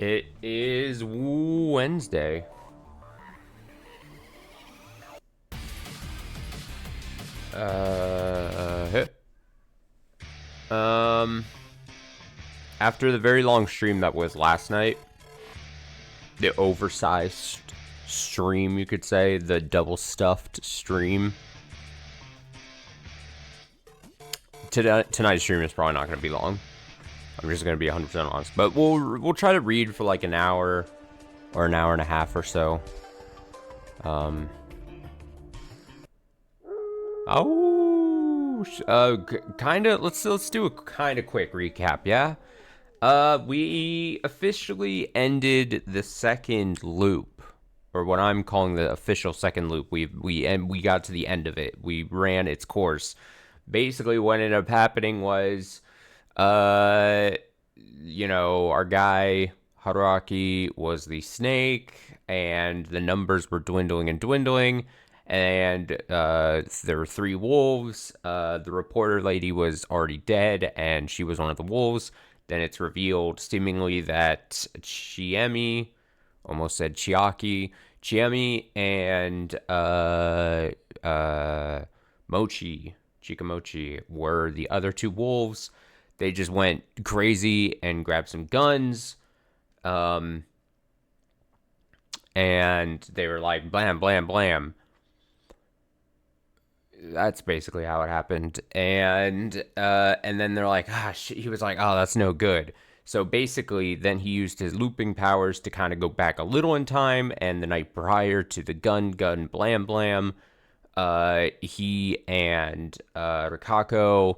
It is Wednesday. Hit. Um, After the very long stream that was last night, the oversized stream, you could say, the double stuffed stream. Tonight's stream is probably not going to be long. I'm just going to be 100% honest, but we'll try to read for like an hour or an hour and a half or so. Kind of. Let's do a kind of quick recap. Yeah. We officially ended the second loop, or what I'm calling the official second loop. We got to the end of it. We ran its course. Basically, what ended up happening was, our guy Haruaki was the snake, and the numbers were dwindling and dwindling. And there were 3 wolves. The reporter lady was already dead, and she was one of the wolves. Then it's revealed, seemingly, that Chiemi, almost said Chiaki, Chiemi and Chikamochi were the other 2 wolves. They just went crazy and grabbed some guns. And they were like, blam, blam, blam. That's basically how it happened. And then they're like, he was like, oh, that's no good. So basically, then he used his looping powers to kind of go back a little in time. And the night prior to the gun, blam, blam, he and Rikako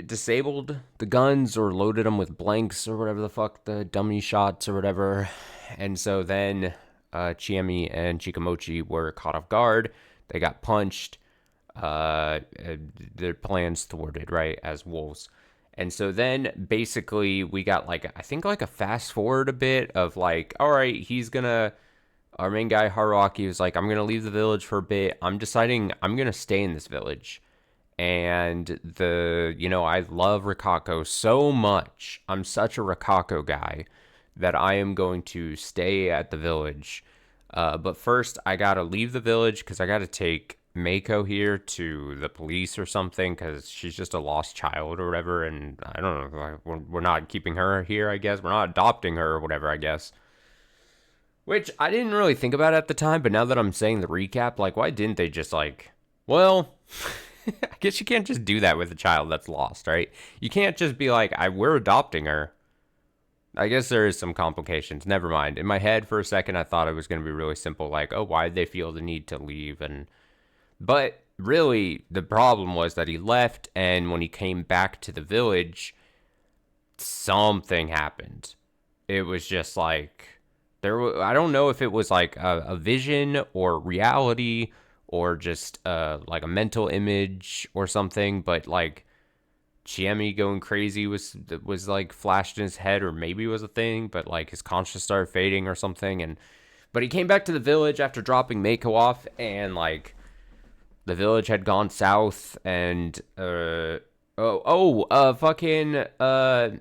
disabled the guns or loaded them with blanks or whatever the fuck, the dummy shots or whatever. And so then Chiemi and Chikamochi were caught off guard. They got punched. Their plans thwarted, right, as wolves. And so then basically we got I think a fast forward a bit of all right, our main guy Haruaki was like, I'm going to leave the village for a bit. I'm deciding I'm going to stay in this village. And I love Rikako so much. I'm such a Rikako guy that I am going to stay at the village. But first, I gotta leave the village because I gotta take Mako here to the police or something because she's just a lost child or whatever. And I don't know, we're not keeping her here, I guess. We're not adopting her or whatever, I guess. Which I didn't really think about at the time, but now that I'm saying the recap, why didn't they just well... I guess you can't just do that with a child that's lost, right? You can't just be like, we're adopting her. I guess there is some complications. Never mind. In my head, for a second, I thought it was going to be really simple. Why did they feel the need to leave? But really, the problem was that he left, and when he came back to the village, something happened. It was just I don't know if it was a vision or reality or just a mental image or something, but Chiemi going crazy was flashed in his head, or maybe it was a thing, but his conscience started fading or something. But he came back to the village after dropping Mako off, and the village had gone south, and fucking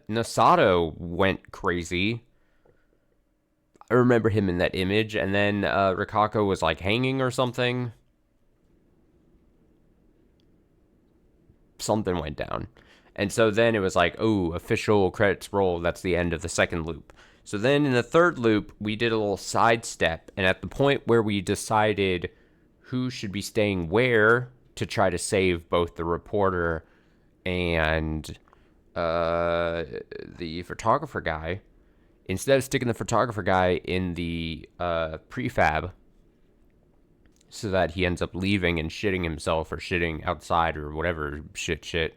Nasato went crazy. I remember him in that image, and then Rikako was hanging or something. Something went down. And so then it was official credits roll. That's the end of the second loop. So then in the third loop, we did a little sidestep. And at the point where we decided who should be staying where to try to save both the reporter and the photographer guy, instead of sticking the photographer guy in the prefab, so that he ends up leaving and shitting himself or shitting outside or whatever shit.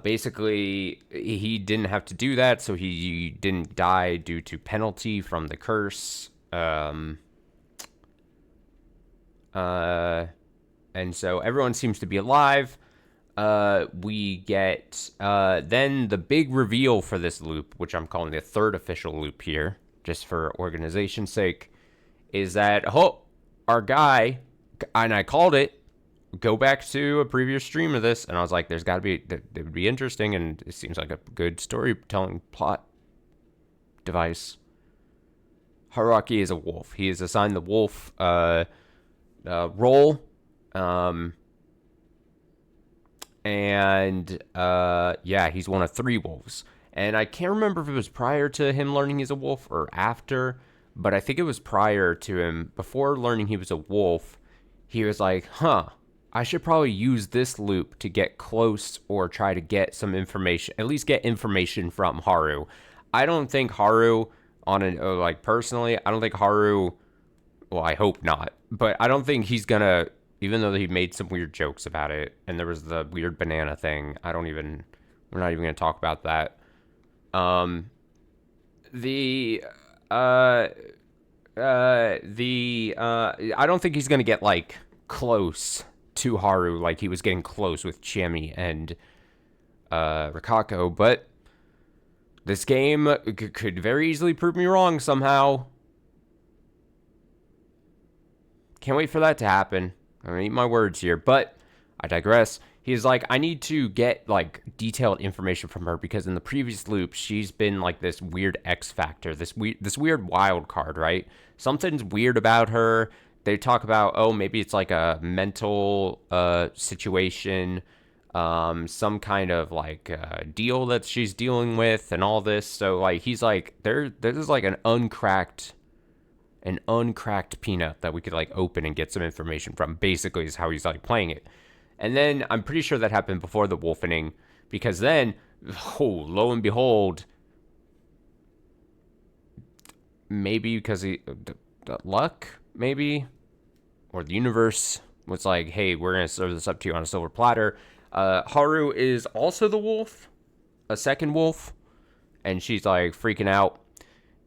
Basically, he didn't have to do that, so he didn't die due to penalty from the curse. And so everyone seems to be alive. We get then the big reveal for this loop, which I'm calling the third official loop here, just for organization's sake, is that our guy, and I called it, go back to a previous stream of this, and I was like, there's got to be, it would be interesting, and it seems like a good storytelling plot device. Haruaki is a wolf. He is assigned the wolf role. Yeah, he's one of 3 wolves. And I can't remember if it was prior to him learning he's a wolf or after, but I think it was prior to him. Before learning he was a wolf, he was like, I should probably use this loop to get close or try to get some information, at least get information from Haru. I don't think Haru, personally, I don't think Haru, well, I hope not, but I don't think he's gonna, even though he made some weird jokes about it, and there was the weird banana thing, we're not even gonna talk about that. I don't think he's gonna get like close to Haru like he was getting close with Chami and Rikako, but this game could very easily prove me wrong somehow. Can't wait for that to happen. I'm gonna eat my words here, but I digress. He's like, I need to get like detailed information from her because in the previous loop, she's been like this weird X factor, this weird wild card, right? Something's weird about her. They talk about, oh, maybe it's like a mental situation, some kind of like deal that she's dealing with, and all this. So like, he's like, there's like an uncracked peanut that we could like open and get some information from. Basically, is how he's like playing it. And then I'm pretty sure that happened before the wolfening, because then, lo and behold, maybe because the luck, maybe, or the universe was like, hey, we're going to serve this up to you on a silver platter. Haru is also the wolf, a second wolf, and she's like freaking out.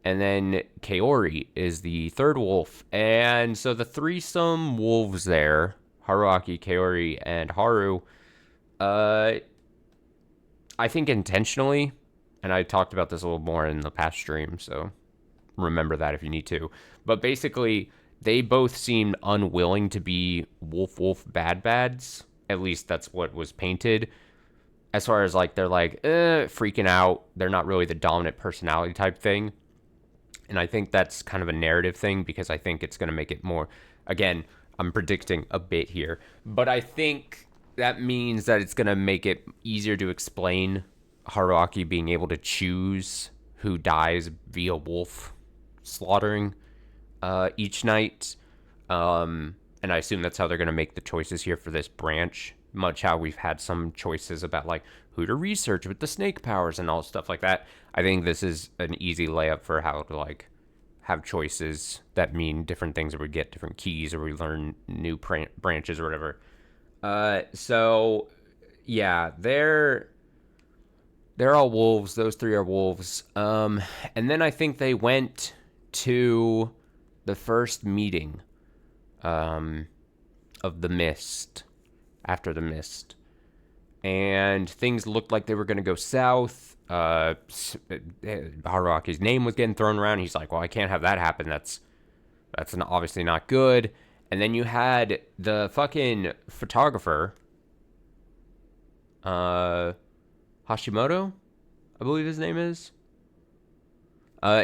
And then Kaori is the third wolf. And so the threesome wolves there, Haruaki, Kaori, and Haru, I think intentionally, and I talked about this a little more in the past stream, so remember that if you need to. But basically, they both seemed unwilling to be wolf bad-bads. At least that's what was painted. As far as like, they're like, freaking out. They're not really the dominant personality type thing. And I think that's kind of a narrative thing because I think it's going to make it more, again, I'm predicting a bit here, but I think that means that it's going to make it easier to explain Haruaki being able to choose who dies via wolf slaughtering each night. And I assume that's how they're going to make the choices here for this branch, much how we've had some choices about like who to research with the snake powers and all stuff like that. I think this is an easy layup for how to like have choices that mean different things, or we get different keys, or we learn new branches or whatever. So yeah, they're all wolves. Those 3 are wolves. And then I think they went to the first meeting of the mist, after the mist, and things looked like they were going to go south. Haruaki's name was getting thrown around. He's like, well, I can't have that happen. That's obviously not good. And then you had the fucking photographer, Hashimoto, I believe his name is.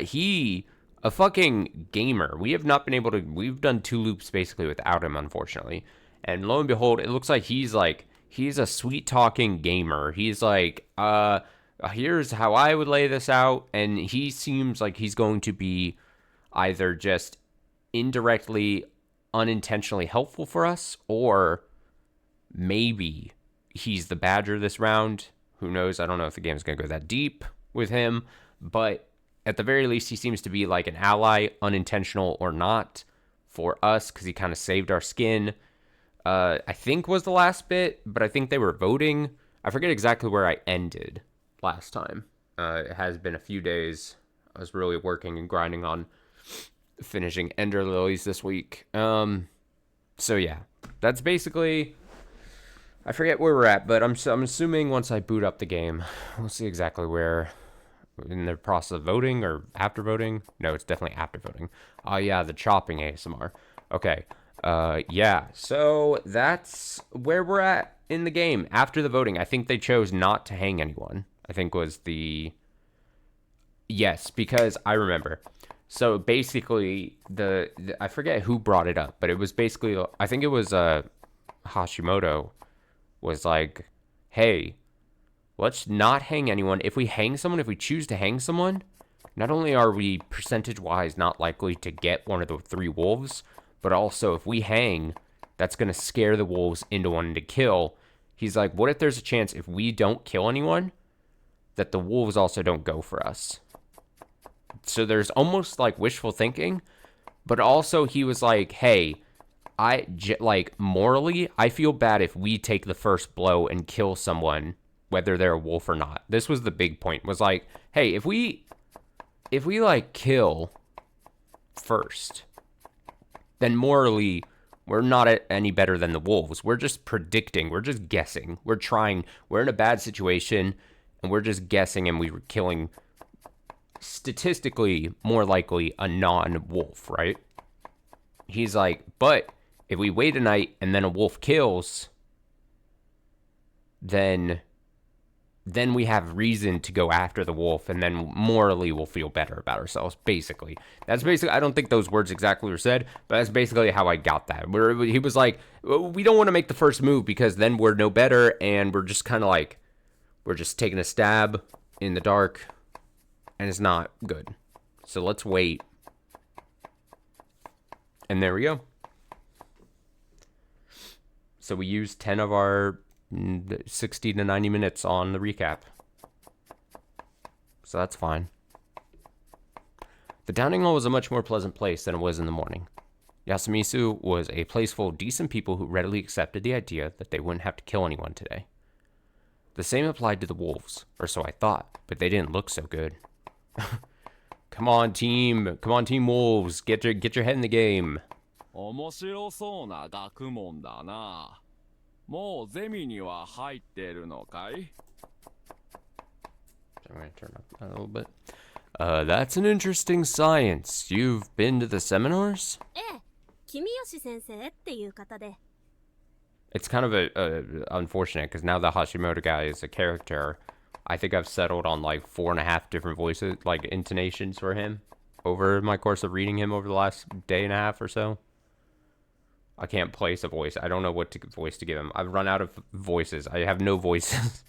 He, a fucking gamer. We have not been able to, we've done 2 loops basically without him, unfortunately. And lo and behold, it looks like he's a sweet talking gamer. He's like, here's how I would lay this out. And he seems like he's going to be either just indirectly, unintentionally helpful for us, or maybe he's the badger this round. Who knows? I don't know if the game's going to go that deep with him, but at the very least, he seems to be like an ally, unintentional or not, for us, because he kind of saved our skin. I think was the last bit, but I think they were voting. I forget exactly where I ended last time. It has been a few days. I was really working and grinding on finishing Ender Lilies this week. So yeah, that's basically, I forget where we're at, but I'm assuming once I boot up the game, we'll see exactly where, in the process of voting or after voting. No, it's definitely after voting. Oh yeah, the chopping ASMR. Okay. Yeah. So that's where we're at in the game after the voting. I think they chose not to hang anyone. I think was the yes, because I remember. So basically, the I forget who brought it up, but it was basically I think it was Hashimoto was like, "Hey, let's not hang anyone. If we hang someone, if we choose to hang someone, not only are we percentage-wise not likely to get one of the three wolves, but also if we hang, that's going to scare the wolves into wanting to kill." He's like, "What if there's a chance if we don't kill anyone that the wolves also don't go for us?" So there's almost like wishful thinking, but also he was like, "Hey, like morally, I feel bad if we take the first blow and kill someone, whether they're a wolf or not." This was the big point. Was like, "Hey, if we like kill first, then morally we're not any better than the wolves. We're just predicting. We're just guessing. We're trying. We're in a bad situation, and we're just guessing, and we were killing." Statistically more likely a non-wolf, right? He's like, but if we wait a night and then a wolf kills, then we have reason to go after the wolf, and then morally we'll feel better about ourselves. Basically, that's basically. I don't think those words exactly were said, but that's basically how I got that. Where he was like, we don't want to make the first move because then we're no better, and we're just kind of like, we're just taking a stab in the dark. And it's not good. So let's wait. And there we go. So we used 10 of our 60 to 90 minutes on the recap. So that's fine. The dining hall was a much more pleasant place than it was in the morning. Yasumisu was a place full of decent people who readily accepted the idea that they wouldn't have to kill anyone today. The same applied to the wolves, or so I thought, but they didn't look so good. Come on, team wolves. Get your head in the game. 面白そうな学問だな。もうゼミには入ってるのかい? I'm going to turn up that a little bit. That's an interesting science. You've been to the seminars? ええ、君吉先生っていう方で。 It's kind of unfortunate because now the Hashimoto guy is a character. I think I've settled on like 4.5 different voices, like intonations for him over my course of reading him over the last day and a half or so. I can't place a voice. I don't know what voice to give him. I've run out of voices. I have no voices.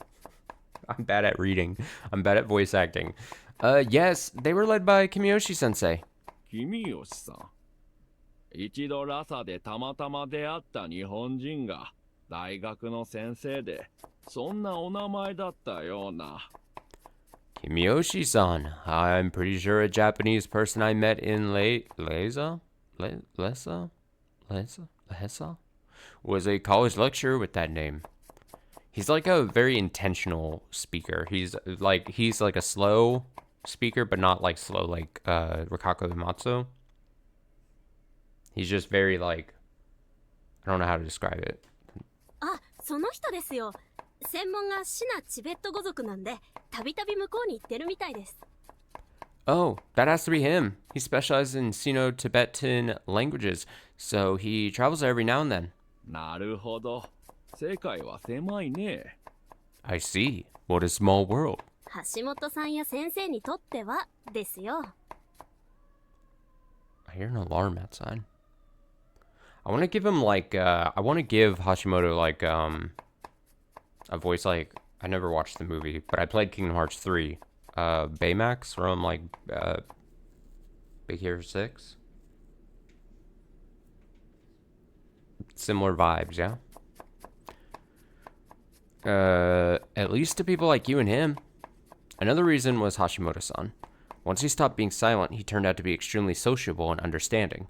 I'm bad at reading. I'm bad at voice acting. Yes, they were led by Kimiyoshi sensei. 君吉さん。一度ラサでたまたま出会った日本人が大学の先生で、そんなお名前だったような。Kimiyoshi-san. I'm pretty sure a Japanese person I met in Lesa was a college lecturer with that name. He's like a very intentional speaker. He's like a slow speaker, but not like slow like Rikako Imatsu. He's just very like, I don't know how to describe it. あ、その人ですよ。専門がシナチベット語族なんで、たびたび向こうに行ってるみたいです。 Oh, that has to be him. He specializes in Sino-Tibetan languages, so he travels there every now and then. なるほど。世界は狭いね。I see. What a small world. 橋本さんや先生にとってはですよ。 I hear an alarm outside. I want to give him like I want to give Hashimoto like a voice like I never watched the movie, but I played Kingdom Hearts 3. Baymax from like Big Hero 6. Similar vibes, yeah. At least to people like you and him. Another reason was Hashimoto-san. Once he stopped being silent, he turned out to be extremely sociable and understanding.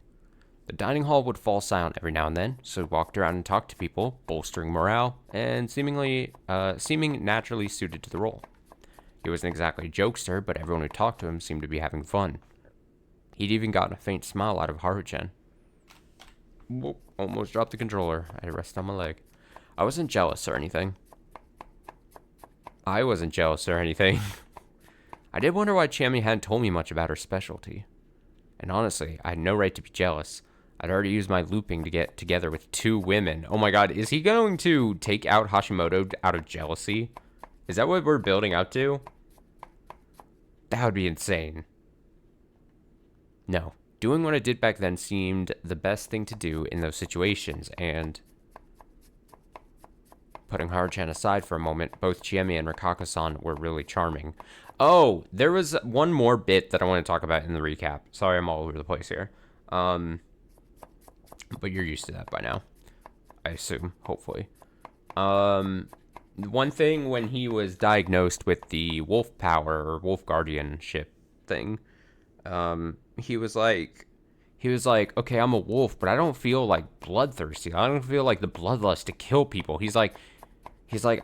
The dining hall would fall silent every now and then, so he walked around and talked to people, bolstering morale, and seeming naturally suited to the role. He wasn't exactly a jokester, but everyone who talked to him seemed to be having fun. He'd even gotten a faint smile out of Haru-chan. Whoop, almost dropped the controller. I had to rest on my leg. I wasn't jealous or anything. I did wonder why Chami hadn't told me much about her specialty. And honestly, I had no right to be jealous. I'd already used my looping to get together with 2 women. Oh my god, is he going to take out Hashimoto out of jealousy? Is that what we're building up to? That would be insane. No. Doing what I did back then seemed the best thing to do in those situations, and putting Haru-chan aside for a moment, both Chiemi and Rikako-san were really charming. Oh, there was one more bit that I want to talk about in the recap. Sorry, I'm all over the place here. But you're used to that by now, I assume, hopefully. One thing when he was diagnosed with the wolf power or wolf guardianship thing, he was like, okay, I'm a wolf, but I don't feel like bloodthirsty. I don't feel like the bloodlust to kill people. He's like,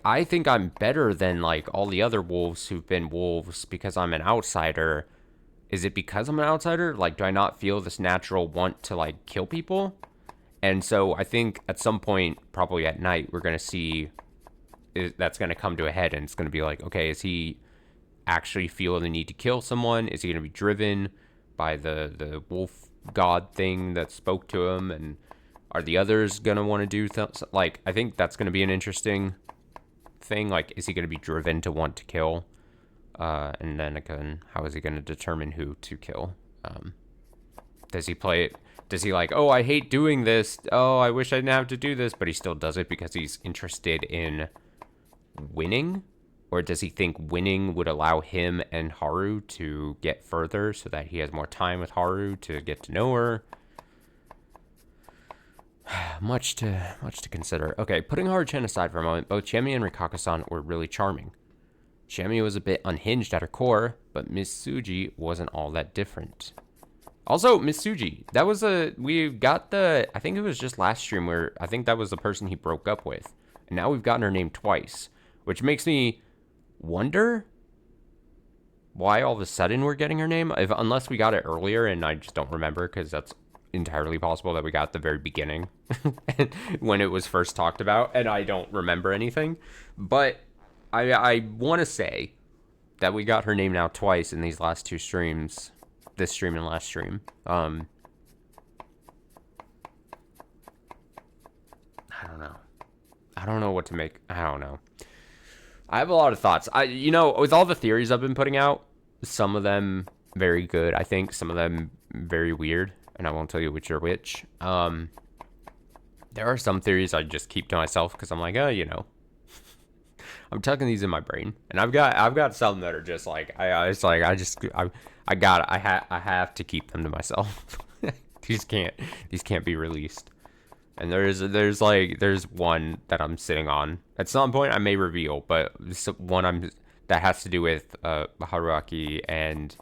I think I'm better than like all the other wolves who've been wolves because I'm an outsider. Is it because I'm an outsider? Like, do I not feel this natural want to like kill people? And so I think at some point, probably at night, we're going to see that's going to come to a head, and it's going to be like, okay, is he actually feel the need to kill someone? Is he going to be driven by the wolf god thing that spoke to him? And are the others going to want to do like, I think that's going to be an interesting thing. Like, is he going to be driven to want to kill? And then again, how is he going to determine who to kill? Does he play it? Does he like, oh, I hate doing this. Oh, I wish I didn't have to do this. But he still does it because he's interested in winning? Or does he think winning would allow him and Haru to get further so that he has more time with Haru to get to know her? Much to consider. Okay, putting Haru-chan aside for a moment, both Chiemi and Rikako-san were really charming. Chiemi was a bit unhinged at her core, but Miss Tsuji wasn't all that different. Also, Miss Tsuji, that was we got I think it was just last stream where I think that was the person he broke up with. And now we've gotten her name twice, which makes me wonder why all of a sudden we're getting her name. Unless we got it earlier and I just don't remember, because that's entirely possible that we got the very beginning when it was first talked about and I don't remember anything. But I want to say that we got her name now twice in these last 2 streams. This stream and last stream. I don't know. I don't know what to make. I don't know. I have a lot of thoughts. With all the theories I've been putting out, some of them very good, I think. Some of them very weird, and I won't tell you which are which. There are some theories I just keep to myself because I'm like, I'm tucking these in my brain, and I've got some that are just like I have to keep them to myself. These can't be released. And there's one that I'm sitting on. At some point I may reveal, but one that has to do with Haruaki and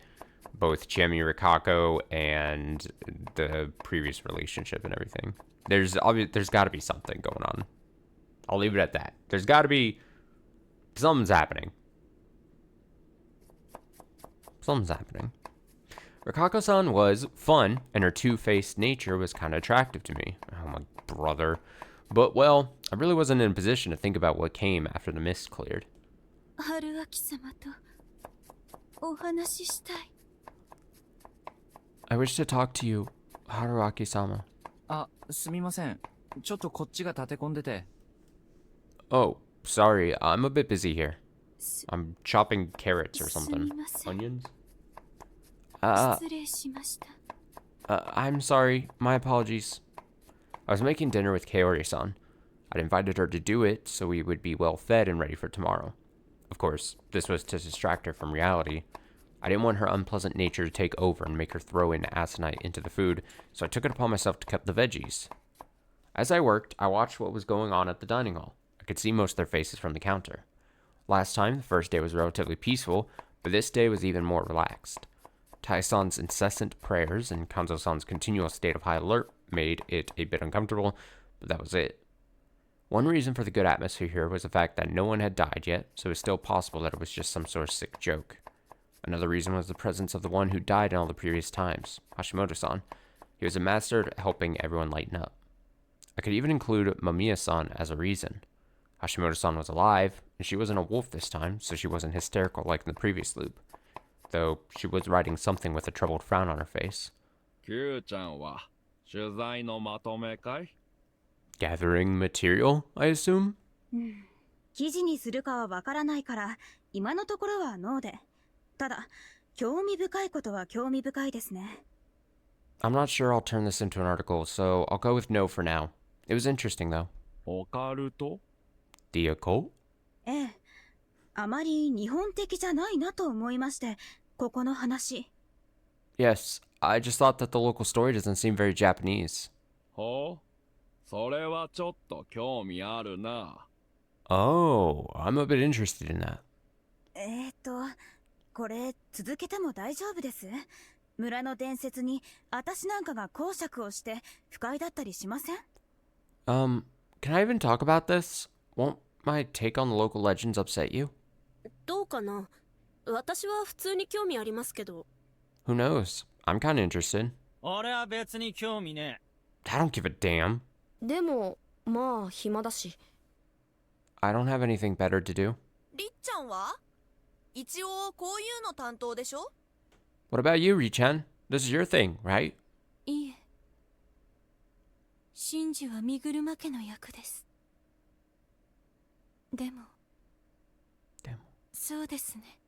both Chiemi Rikako and the previous relationship and everything. There's got to be something going on. I'll leave it at that. There's got to be something's happening. Something's happening. Rikako-san was fun, and her two-faced nature was kind of attractive to me. Oh, my brother. But, well, I really wasn't in a position to think about what came after the mist cleared. I wish to talk to you, Haruaki-sama. すみません。ちょっとこっちが立て込んでて。Oh, sorry, I'm a bit busy here. I'm chopping carrots or something. Onions? I'm sorry. My apologies. I was making dinner with Kaori-san. I'd invited her to do it so we would be well fed and ready for tomorrow. Of course, this was to distract her from reality. I didn't want her unpleasant nature to take over and make her throw in aconite into the food, so I took it upon myself to cut the veggies. As I worked, I watched what was going on at the dining hall. I could see most of their faces from the counter. Last time, the first day was relatively peaceful, but this day was even more relaxed. Tai-san's incessant prayers and Kanzo-san's continual state of high alert made it a bit uncomfortable, but that was it. One reason for the good atmosphere here was the fact that no one had died yet, so it was still possible that it was just some sort of sick joke. Another reason was the presence of the one who died in all the previous times, Hashimoto-san. He was a master at helping everyone lighten up. I could even include Mamiya-san as a reason. Hashimoto-san was alive, and she wasn't a wolf this time, so she wasn't hysterical like in the previous loop. Though she was writing something with a troubled frown on her face. Q ちゃんは取材のまとめかい？ Gathering material, I assume? 記事にするかはわからないから今のところはノーで。ただ興味深いことは興味深いですね。 I'm not sure I'll turn this into an article, so I'll go with no for now. It was interesting, though. オカルト？ The occult? ええ、あまり日本的じゃないなと思いまして、ここの話。 Yes, I just thought that the local story doesn't seem very Japanese. ほう、それはちょっと興味あるな。Oh, I'm a bit interested in that. これ続けても大丈夫です？村の伝説に私なんかが講釈をして不快だったりしません？ Can I even talk about this? Won't my take on the local legends upset you? どうかな。私は普通に興味ありますけど。 Who knows? I'm kinda interested. 俺は別に興味ね I don't give a damn. でもまあ暇だし。 I don't have anything better to do. りっちゃんは一応こういうの担当でしょ？ What about you, Richan? This is your thing, right? いえ。シンジは身車家の役です。でもそうですね。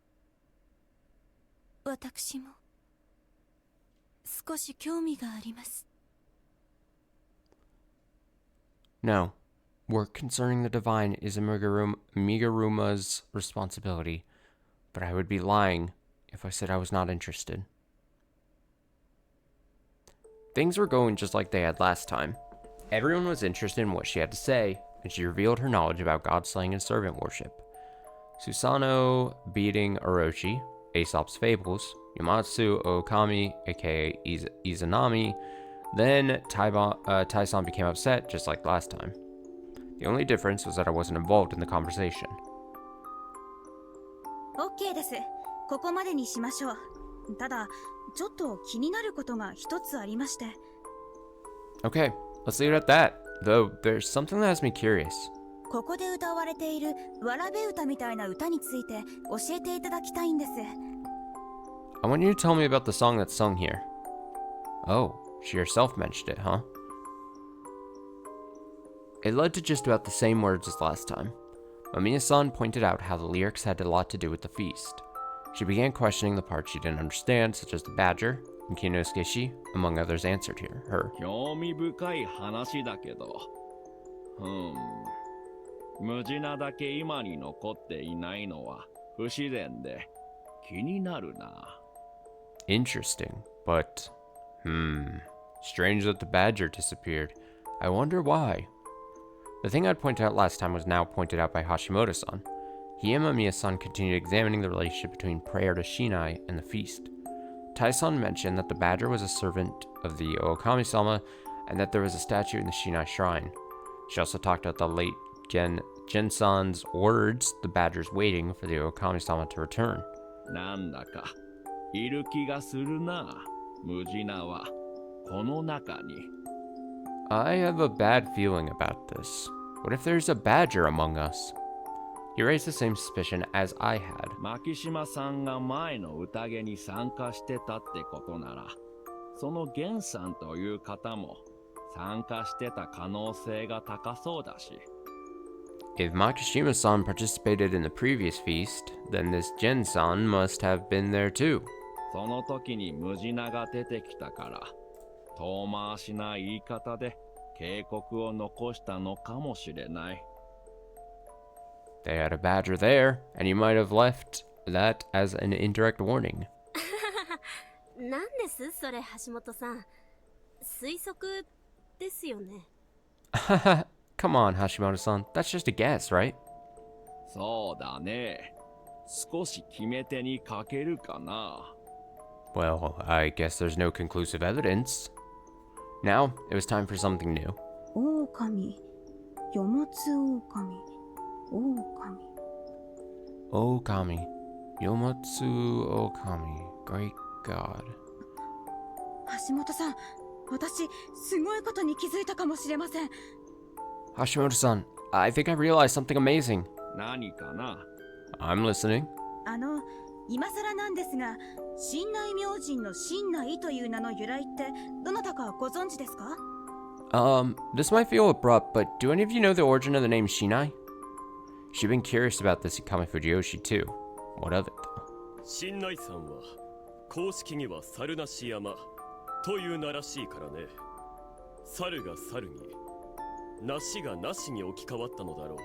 私も少し興味があります。 No. Work concerning the divine is Amiguruma's responsibility, but I would be lying if I said I was not interested. Things were going just like they had last time. Everyone was interested in what she had to say, and she revealed her knowledge about god slaying and servant worship. Susanoo beating Orochi, Aesop's Fables, Yamatsu Okami, aka Izanami. Then Tai-san became upset, just like last time. The only difference was that I wasn't involved in the conversation. OK です。ここまでにしましょう。ただちょっと気になることが一つありまして。 Okay, let's leave it at that. Though there's something that has me curious. ここで歌われているわらべ歌みたいな歌について教えていただきたいんです。 I want you to tell me about the song that's sung here. Oh, she herself mentioned it, huh? It led to just about the same words as last time. Mamiya-san pointed out how the lyrics had a lot to do with the feast. She began questioning the parts she didn't understand, such as the badger, and Kinosuke-shi, among others, answered her. 興味深い話だけど。ムジナだけ今に残っていないのは不自然で気になるな。Interesting, but strange that the badger disappeared. I wonder why. The thing I'd pointed out last time was now pointed out by Hashimoto-san. He and Mamiya-san continued examining the relationship between prayer to Shinai and the feast. Tai-san mentioned that the badger was a servant of the Okami-sama and that there was a statue in the Shinai shrine. She also talked about the late Gen-san's words, the badger's waiting for the Okami-sama to return. なんだかいる気がするな。ムジナはこの中に。 I have a bad feeling about this. What if there's a badger among us? He raised the same suspicion as I had. 牧島さんが前の宴に参加してたってことなら、そのゲンさんという方も参加してた可能性が高そうだし。 If Makishima-san participated in the previous feast, then this Gen-san must have been there too. その時にムジナが出てきたから、遠回しな言い方で警告を残したのかもしれない。 They had a badger there, and he might have left that as an indirect warning. なんですそれ、橋本さん。推測ですよね。 Come on, Hashimoto-san. That's just a guess, right? そうだね。少し決め手に欠けるかな。 Well, I guess there's no conclusive evidence. Now, it was time for something new. 狼、よもつ狼、狼。 Okami. Yomotsu Okami. Great God. 橋本さん、私すごいことに気づいたかもしれません。 Hashimoto-san, I think I realized something amazing. 何かな。 I'm listening. 今更なんですが、神内明神の神内という名の由来ってどなたかご存知ですか？ This might feel abrupt, but do any of you know the origin of the name Shinai? She'd been curious about this in Kami Fujiyoshi too. What of it, though? 新内さんは公式には猿なし山という名らしいからね。猿が猿に、なしがなしに置き換わったのだろう。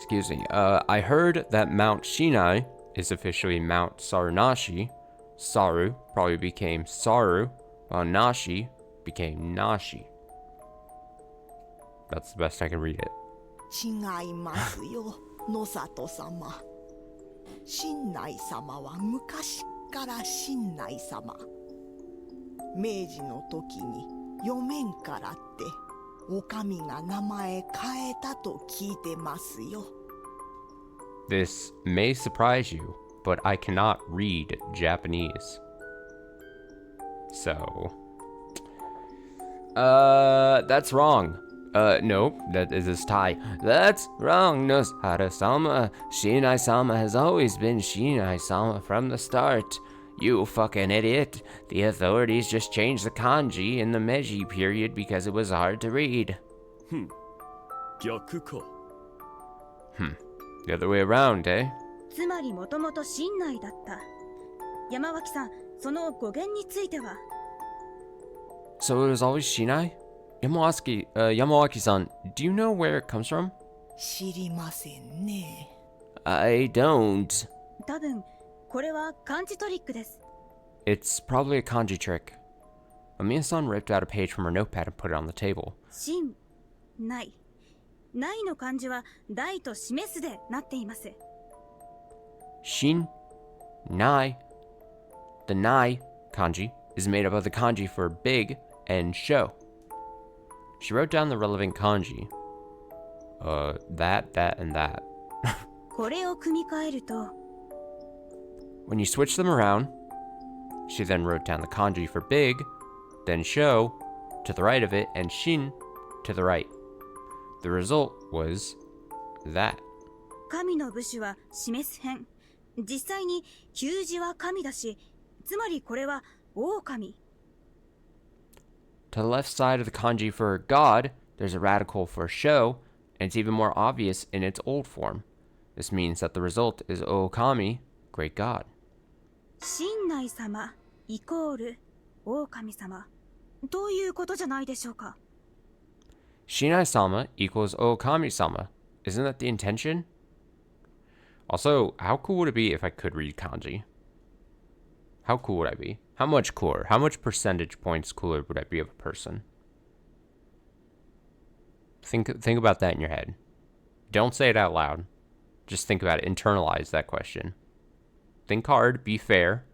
Excuse me. I heard that Mount Shinai is officially Mount Sarunashi. Saru probably became Saru, while Nashi became Nashi. That's the best I can read it. 違いますよ、野里様。神内様は昔から神内様。明治の時に読めんからってお上が名前変えたと聞いてますよ。This may surprise you, but I cannot read Japanese. So, that's wrong. Nope, that is his tie. That's wrong, Noshara-sama. Shinai-sama has always been Shinai-sama from the start. You fucking idiot. The authorities just changed the kanji in the Meiji period because it was hard to read. 逆か。The other way around, eh? つまりもともと神内だった。山脇さん、その語源については？ So it was always Shinai? Yamawaki-san, do you know where it comes from? 知りませんね。I don't. 多分、これは漢字トリックです。 It's probably a kanji trick. Amiya-san ripped out a page from her notepad and put it on the table. 神内。内の漢字は大と示すでなっています。 Shin, Nai. The Nai kanji is made up of the kanji for big and show. She wrote down the relevant kanji. That, and that. これを組み替えると、 When you switch them around, she then wrote down the kanji for big, then show to the right of it, and shin to the right. The result was that. 神の部首は示す編。実際に旧字は神だし、つまりこれは狼。 To the left side of the kanji for God, there's a radical for show, and it's even more obvious in its old form. This means that the result is Okami, great God. 神内様イコール狼様ということじゃないでしょうか。 Shinai-sama equals Okami-sama. Isn't that the intention? Also, how cool would it be if I could read kanji? How cool would I be? How much cooler? How much percentage points cooler would I be of a person? Think about that in your head. Don't say it out loud. Just think about it. Internalize that question. Think hard. Be fair.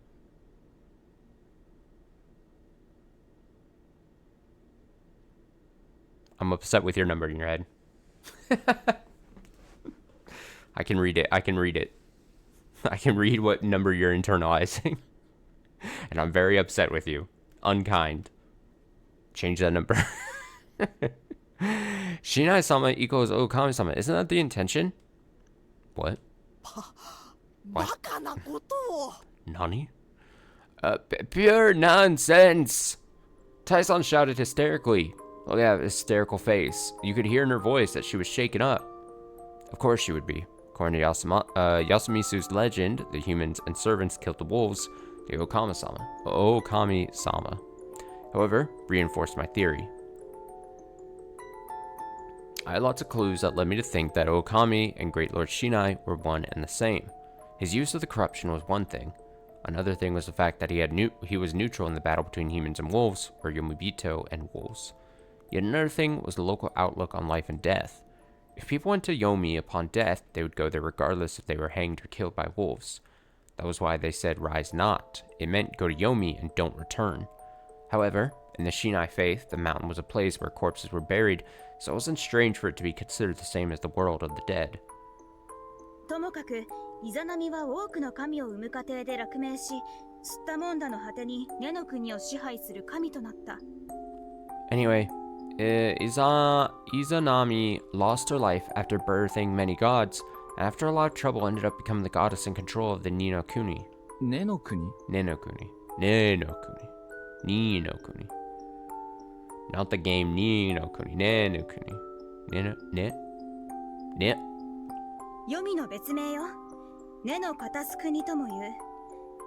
I'm upset with your number in your head. I can read it. I can read it. I can read what number you're internalizing. And I'm very upset with you. Unkind. Change that number. Shinai-sama equals Okami-sama. Isn't that the intention? What? バカなことを。 Nani? Pure nonsense! Tai-san shouted hysterically. Look at that hysterical face. You could hear in her voice that she was shaken up. Of course she would be. According to Yasumisu's legend, the humans and servants killed the wolves, the Okami-sama. However, reinforced my theory. I had lots of clues that led me to think that Okami and Great Lord Shinai were one and the same. His use of the corruption was one thing. Another thing was the fact that he was neutral in the battle between humans and wolves, or Yomibito and wolves. Yet another thing was the local outlook on life and death. If people went to Yomi upon death, they would go there regardless if they were hanged or killed by wolves. That was why they said rise not. It meant go to Yomi and don't return. However, in the Shinai faith, the mountain was a place where corpses were buried, so it wasn't strange for it to be considered the same as the world of the dead. ともかくイザナミは多くの神を生む過程で落命し、吸ったもんだの果てに根の国を支配する神となった。 Anyway, Izanami lost her life after birthing many gods, After a lot of trouble, ended up becoming the goddess in control of the Ni no Kuni. 根の国 Ne no Kuni. Ne no Kuni. Ni no Kuni. Not the game Ni no Kuni. Ne no Kuni. Ne no. Ne. Ne. 黄泉の別名よ。根の片す国とも言う。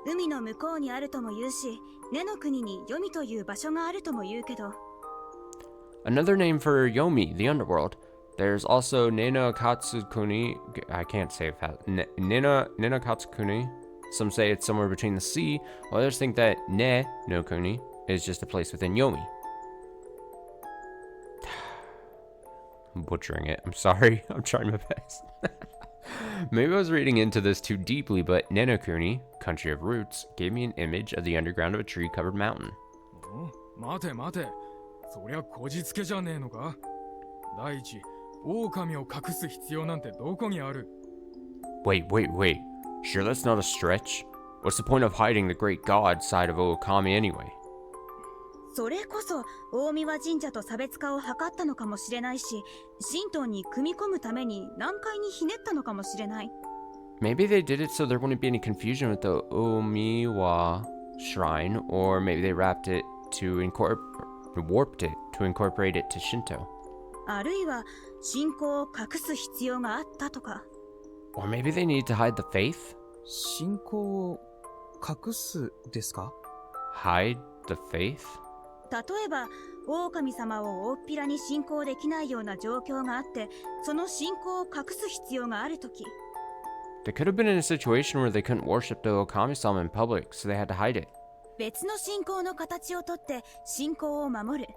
海の向こうにあるとも言うし、根の国に黄泉という場所があるとも言うけど。Another name for Yomi, the underworld. There's also Nena Katsukuni. I can't say it fast. Nena Katsukuni. Some say it's somewhere between the sea, while others think that Ne no Kuni is just a place within Yomi. I'm butchering it. I'm sorry. I'm trying my best. Maybe I was reading into this too deeply, but Nenokuni, country of roots, gave me an image of the underground of a tree-covered mountain. 待て待て、そりゃこじつけじゃねえのか。第一、狼を隠す必要なんてどこにある。 Wait. Sure that's not a stretch? What's the point of hiding the great god side of Okami anyway? それこそ大神神社と差別化を図ったのかもしれないし、神道に組み込むために難解にひねったのかもしれない。 Maybe they did it so there wouldn't be any confusion with the Omiwa shrine, or maybe they warped it to incorporate it to Shinto. あるいは信仰を隠す必要があったとか。 Or maybe they need to hide the faith? 信仰を隠すですか Hide the faith? 例えば狼様を大っぴらに信仰できないような状況があって、その信仰を隠す必要があるとき。 They could have been in a situation where they couldn't worship the Okami-sama in public, so they had to hide it. 別の信仰の形をとって信仰を守る。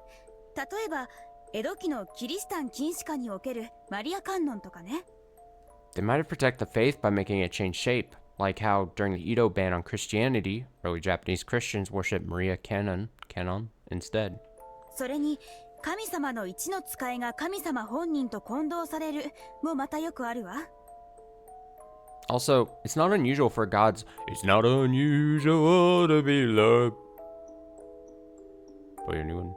例えば江戸期のキリシタン禁止下におけるマリア観音とかね。 They might have protected the faith by making it change shape, like how during the Edo ban on Christianity, early Japanese Christians worshipped Maria Kannon instead. それに神様の一の使いが神様本人と混同されるもまたよくあるわ。 Also, it's not unusual to be loved by anyone.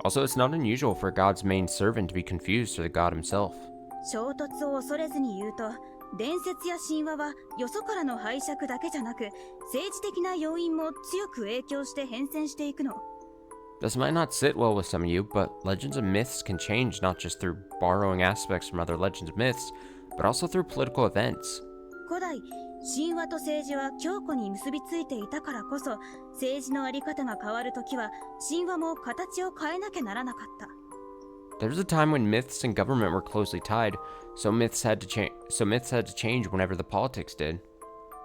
Also, it's not unusual for God's main servant to be confused to the God himself. 衝突を恐れずに言うと、伝説や神話はよそからの拝借だけじゃなく、政治的な要因も強く影響して変遷していくの。 This might not sit well with some of you, but legends and myths can change not just through borrowing aspects from other legends and myths, but also through political events. 古代、神話と政治は強固に結びついていたからこそ、政治のあり方が変わるときは、神話も形を変えなきゃならなかった。 There was a time when myths and government were closely tied, so myths had to change whenever the politics did.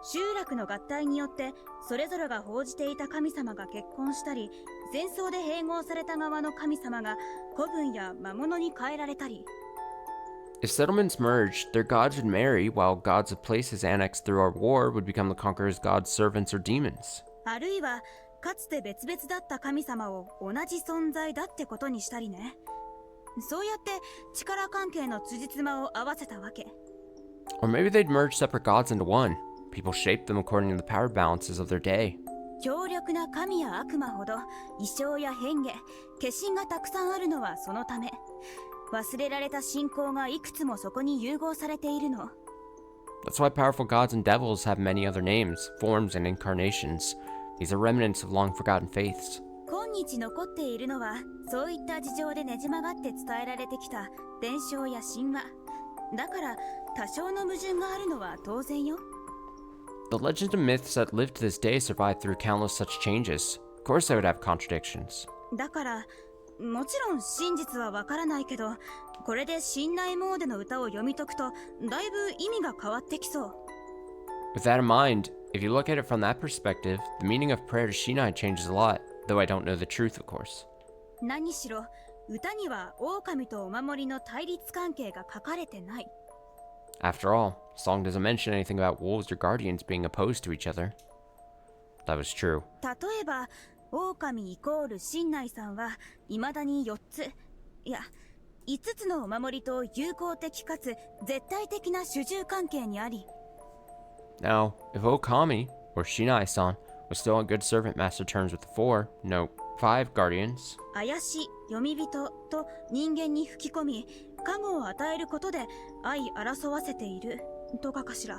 集落の合体によって、それぞれが奉じていた神様が結婚したり、戦争で併合された側の神様が子分や魔物に変えられたり。 If settlements merged, their gods would marry, while gods of places annexed through our war would become the conqueror's god's servants or demons. あるいは、かつて別々だった神様を同じ存在だってことにしたりね。そうやって力関係の辻褄を合わせたわけ。 Or maybe they'd merge separate gods into one. People shaped them according to the power balances of their day. 強力な神や悪魔ほど異象や変化、化身がたくさんあるのはそのため。忘れられた信仰がいくつもそこに融合されているの。 That's why powerful gods and devils have many other names, forms, and incarnations. These are remnants of long forgotten faiths. 今日残っているのは、そういった事情でねじ曲がって伝えられてきた伝承や神話。だから、多少の矛盾があるのは当然よ。 The legends and myths that live to this day survived through countless such changes. Of course they would have contradictions. だから、もちろん真実はわからないけど、これで信内モーデの歌を読み解くと、だいぶ意味が変わってきそう。 With that in mind, if you look at it from that perspective, the meaning of prayer to Shinai changes a lot, though I don't know the truth, of course. 何しろ、歌には狼とお守りの対立関係が書かれてない。 After all, the song doesn't mention anything about wolves or guardians being opposed to each other. That was true. 例えば、狼イコール信内さんは未だに4つ、いや、5つのお守りと友好的かつ絶対的な主従関係にあり。 Now, if Okami, or Shinai-san, was still on good servant master terms with the 5 guardians, 怪しい読み人と人間に吹き込み、加護を与えることで相争わせているとかかしら。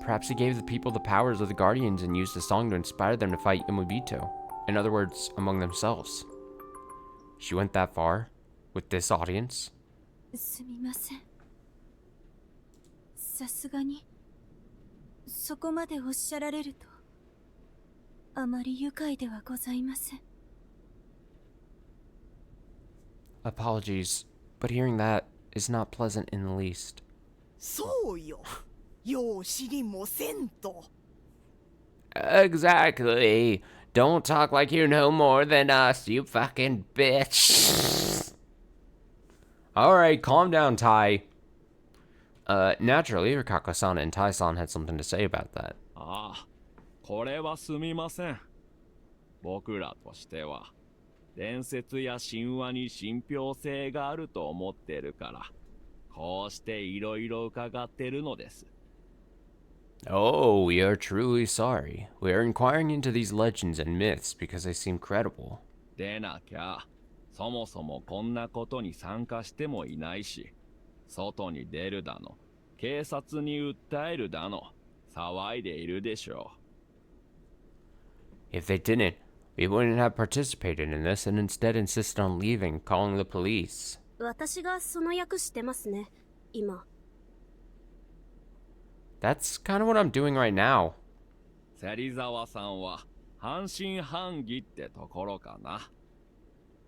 Perhaps he gave the people the powers of the Guardians and used the song to inspire them to fight Imobito. In other words, among themselves. She went that far? With this audience? すみません。さすがにそこまでおっしゃられるとあまり愉快ではございません。 Apologies, but hearing that is not pleasant in the least. そうよ。よう知りもせんと。 Exactly. Don't talk like you know more than us, you fucking bitch. Alright, calm down, Tai. Naturally, Rikako-san and Tai-san had something to say about that. ああ、これはすみません。僕らとしては、伝説や神話に信憑性があると思ってるから、こうしていろいろ伺ってるのです。Oh, we are truly sorry. We are inquiring into these legends and myths because they seem credible. でなきゃ、そもそもこんなことに参加してもいないし、外に出るだの、警察に訴えるだの、騒いでいるでしょう。If they didn't, we wouldn't have participated in this and instead insisted on leaving, calling the police. 私がその役してますね、今。That's kind of what I'm doing right now. 芹沢さんは半信半疑ってところかな。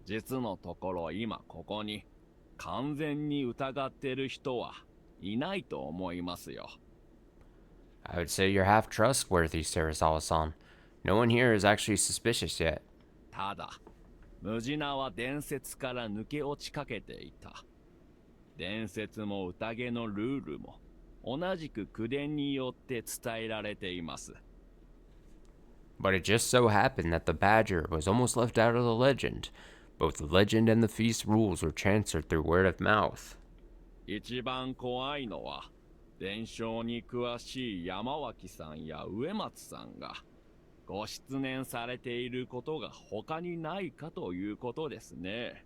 実のところ今ここに完全に疑ってる人はいないと思いますよ。I would say you're half trustworthy, Serizawa-san. No one here is actually suspicious yet. ただ、ムジナは伝説から抜け落ちかけていた。伝説も宴のルールも同じく口伝によって伝えられています。But it just so happened that the badger was almost left out of the legend. Both the legend and the feast rules were transferred through word of mouth. 一番怖いのは、伝承に詳しい山脇さんや植松さんがご出念されていることが他にないかということですね。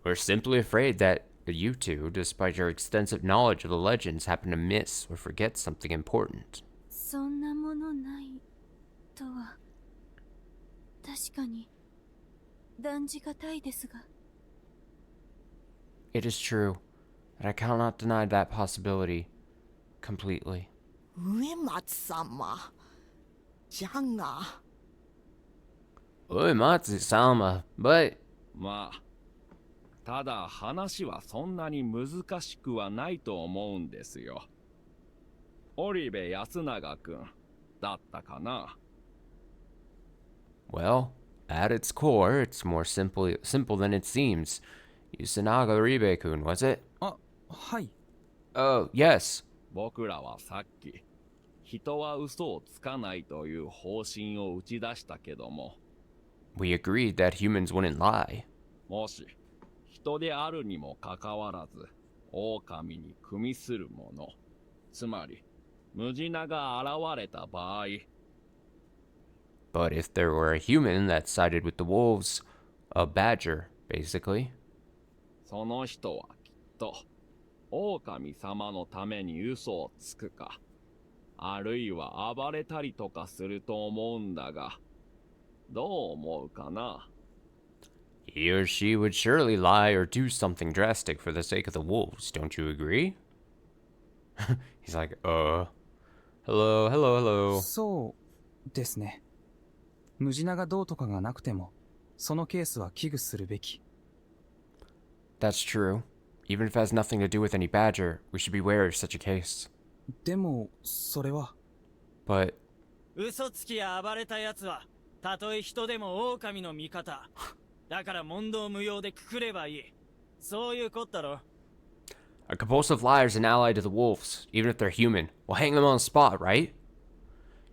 We're simply afraid that you two, despite your extensive knowledge of the legends, happen to miss or forget something important. そんなものないとは確かに断じがたいですが。 It is true, and I cannot deny that possibility completely. 植松様。じゃが。Uematsu-sama, but... まあ、ただ話はそんなに難しくはないと思うんですよ。織部安永くんだったかな。Well, at its core, it's more simple than it seems. Yusunaga Ribe-kun, was it? あ、はい。Oh, yes. 僕らはさっき、人は嘘をつかないという方針を打ち出したけども、We agreed that humans wouldn't lie. もし、人であるにもかかわらず、狼に組するもの、つまり、ムジナが現れた場合、But if there were a human that sided with the wolves, a badger, basically. その人はきっと、狼様のために嘘をつくか、あるいは暴れたりとかすると思うんだが、どう思うかな? He or she would surely lie or do something drastic for the sake of the wolves, don't you agree? He's like, hello, hello, hello. そうですね。ムジナがどうとかがなくても、そのケースは危惧するべき。That's true. Even if it has nothing to do with any badger, we should be wary of such a case. でも、それは。But... 嘘つきや暴れた奴は、たとえ人でも狼の味方。だから問答無用でくくればいい。そういうこったろ。A compulsive liar is an ally to the wolves, even if they're human. We'll hang them on the spot, right?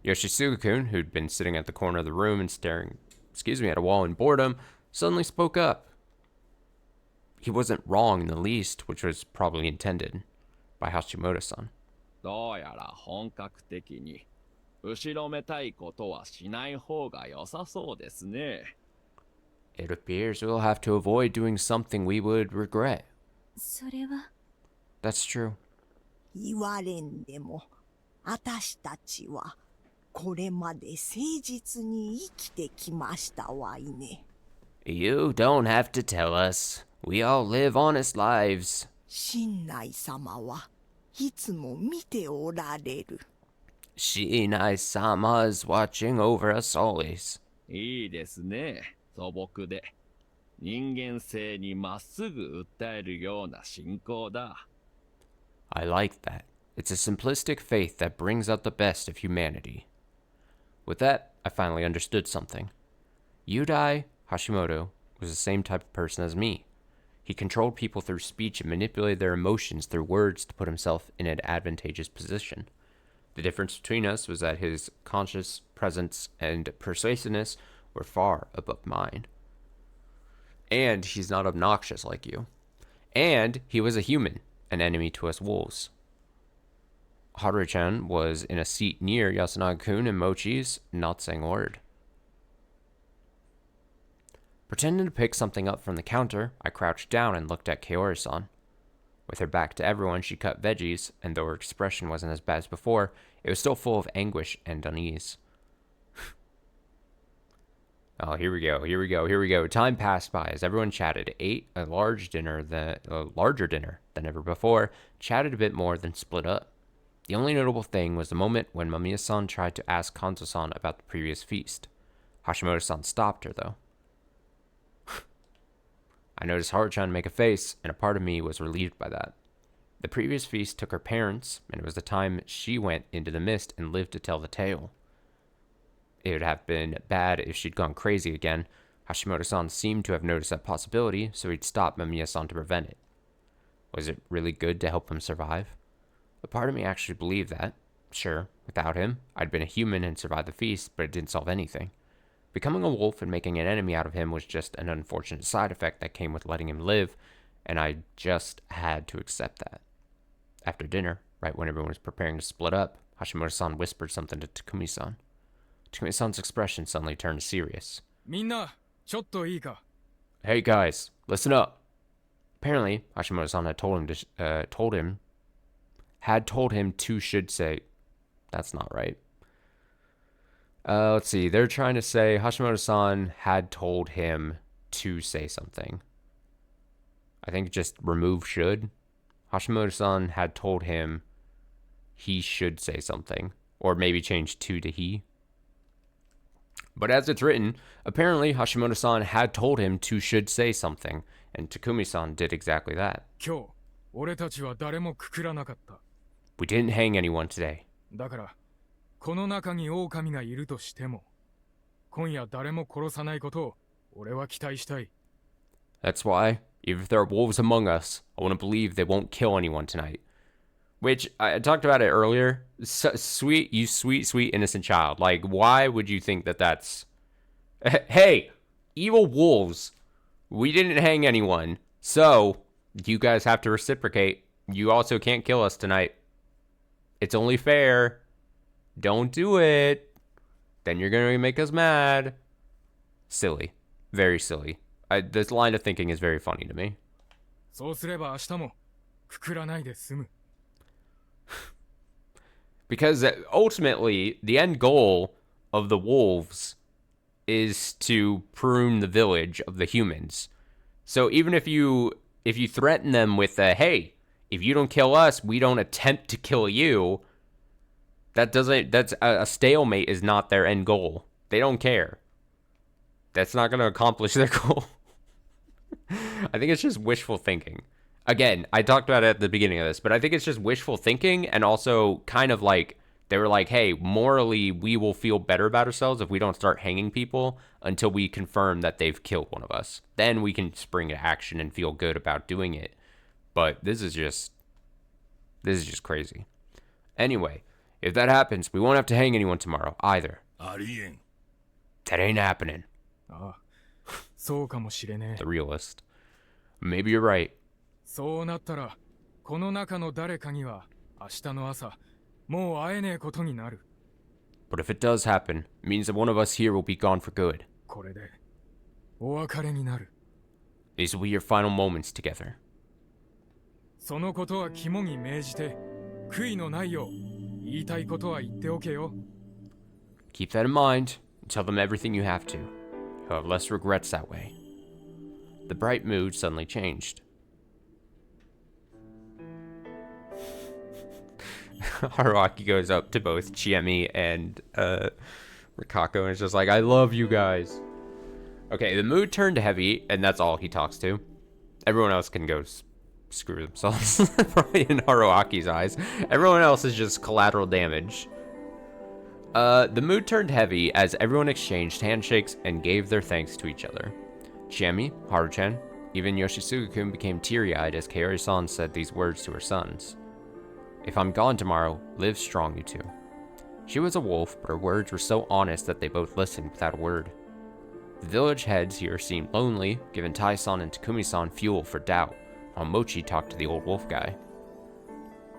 Yoshisuga-kun, who'd been sitting at the corner of the room and staring, at a wall in boredom, suddenly spoke up. He wasn't wrong in the least, which was probably intended by Hashimoto-san. どうやら本格的に、後ろめたいことはしない方が良さそうですね。It appears we'll have to avoid doing something we would regret. それは That's true. 言われんでも、あたしたちは、これまで誠実に生きてきましたわいね。You don't have to tell us. We all live honest lives. 親内様はいつも見ておられる。Shinai-sama is watching over us always. いいですね。素朴で。人間性にまっすぐ訴えるような信仰だ。I like that. It's a simplistic faith that brings out the best of humanity. With that, I finally understood something. Yudai Hashimoto was the same type of person as me. He controlled people through speech and manipulated their emotions through words to put himself in an advantageous position. The difference between us was that his conscious presence and persuasiveness were far above mine. And he's not obnoxious like you. And he was a human, an enemy to us wolves. Haru-chan was in a seat near Yasunaga-kun and Mochi's, not saying a word. Pretending to pick something up from the counter, I crouched down and looked at Kaori-san. With her back to everyone, she cut veggies, and though her expression wasn't as bad as before, it was still full of anguish and unease. Oh, here we go. Time passed by as everyone chatted, ate a larger dinner than ever before, chatted a bit more, then split up. The only notable thing was the moment when Mamiya-san tried to ask Kanto-san about the previous feast. Hashimoto-san stopped her, though. I noticed Haru-chan make a face, and a part of me was relieved by that. The previous feast took her parents, and it was the time she went into the mist and lived to tell the tale. It would have been bad if she'd gone crazy again. Hashimoto-san seemed to have noticed that possibility, so he'd stopped Mamiya-san to prevent it. Was it really good to help him survive? A part of me actually believed that. Sure, without him, I'd been a human and survived the feast, but it didn't solve anything. Becoming a wolf and making an enemy out of him was just an unfortunate side effect that came with letting him live, and I just had to accept that. After dinner, right when everyone was preparing to split up, Hashimoto-san whispered something to Takumi-san. Takumi-san's expression suddenly turned serious. Minna, chotto ii ka? Hey guys, listen up. Apparently, Hashimoto-san had told him to should say. That's not right. Let's see. They're trying to say Hashimoto-san had told him to say something. I think just remove should. Hashimoto-san had told him he should say something. Or maybe change to he. But as it's written, apparently Hashimoto-san had told him to should say something. And Takumi-san did exactly that. 今日、俺たちは誰もくくらなかった。We didn't hang anyone today. だから、この中に狼がいるとしても、今夜誰も殺さないことを俺は期待したい。That's why, even if there are wolves among us, I want to believe they won't kill anyone tonight. Which, I talked about it earlier. Sweet innocent child. Like, why would you think that that's... Hey, evil wolves. We didn't hang anyone. So, you guys have to reciprocate. You also can't kill us tonight. It's only fair. Don't do it. Then you're going to make us mad. Silly. Very silly. This line of thinking is very funny to me. そうすれば明日もくくらないで済む。Because ultimately, the end goal of the wolves is to prune the village of the humans. So even if you threaten them with hey, if you don't kill us, we don't attempt to kill you, that's a stalemate is not their end goal. They don't care. That's not going to accomplish their goal. I think it's just wishful thinking. Again, I talked about it at the beginning of this, but I think it's just wishful thinking, and also kind of like, they were like, hey, morally, we will feel better about ourselves if we don't start hanging people until we confirm that they've killed one of us. Then we can spring to action and feel good about doing it. But this is just crazy. Anyway, if that happens, we won't have to hang anyone tomorrow either. That ain't happening. ああ、そうかもしれねえ。 The realist. Maybe you're right. そうなったら、この中の誰かには明日の朝、もう会えねえことになる。But if it does happen, it means that one of us here will be gone for good. これで、お別れになる。 These will be your final moments together. そのことは肝に銘じて、悔いのないよう言いたいことは言っておけよ。 Keep that in mind and tell them everything you have to. You'll have less regrets that way. The bright mood suddenly changed. Haruaki goes up to both Chiemi and Rikako and is just like, I love you guys. Okay, the mood turned heavy, and that's all he talks to. Everyone else can go screw themselves, probably in Haruaki's eyes. Everyone else is just collateral damage. The mood turned heavy as everyone exchanged handshakes and gave their thanks to each other. Chiemi, Haru-chan, even Yoshisuga-kun became teary-eyed as Kaori-san said these words to her sons. If I'm gone tomorrow, live strong, you two. She was a wolf, but her words were so honest that they both listened without a word. The village heads here seemed lonely, giving Tai-san and Takumi-san fuel for doubt, while Mochi talked to the old wolf guy.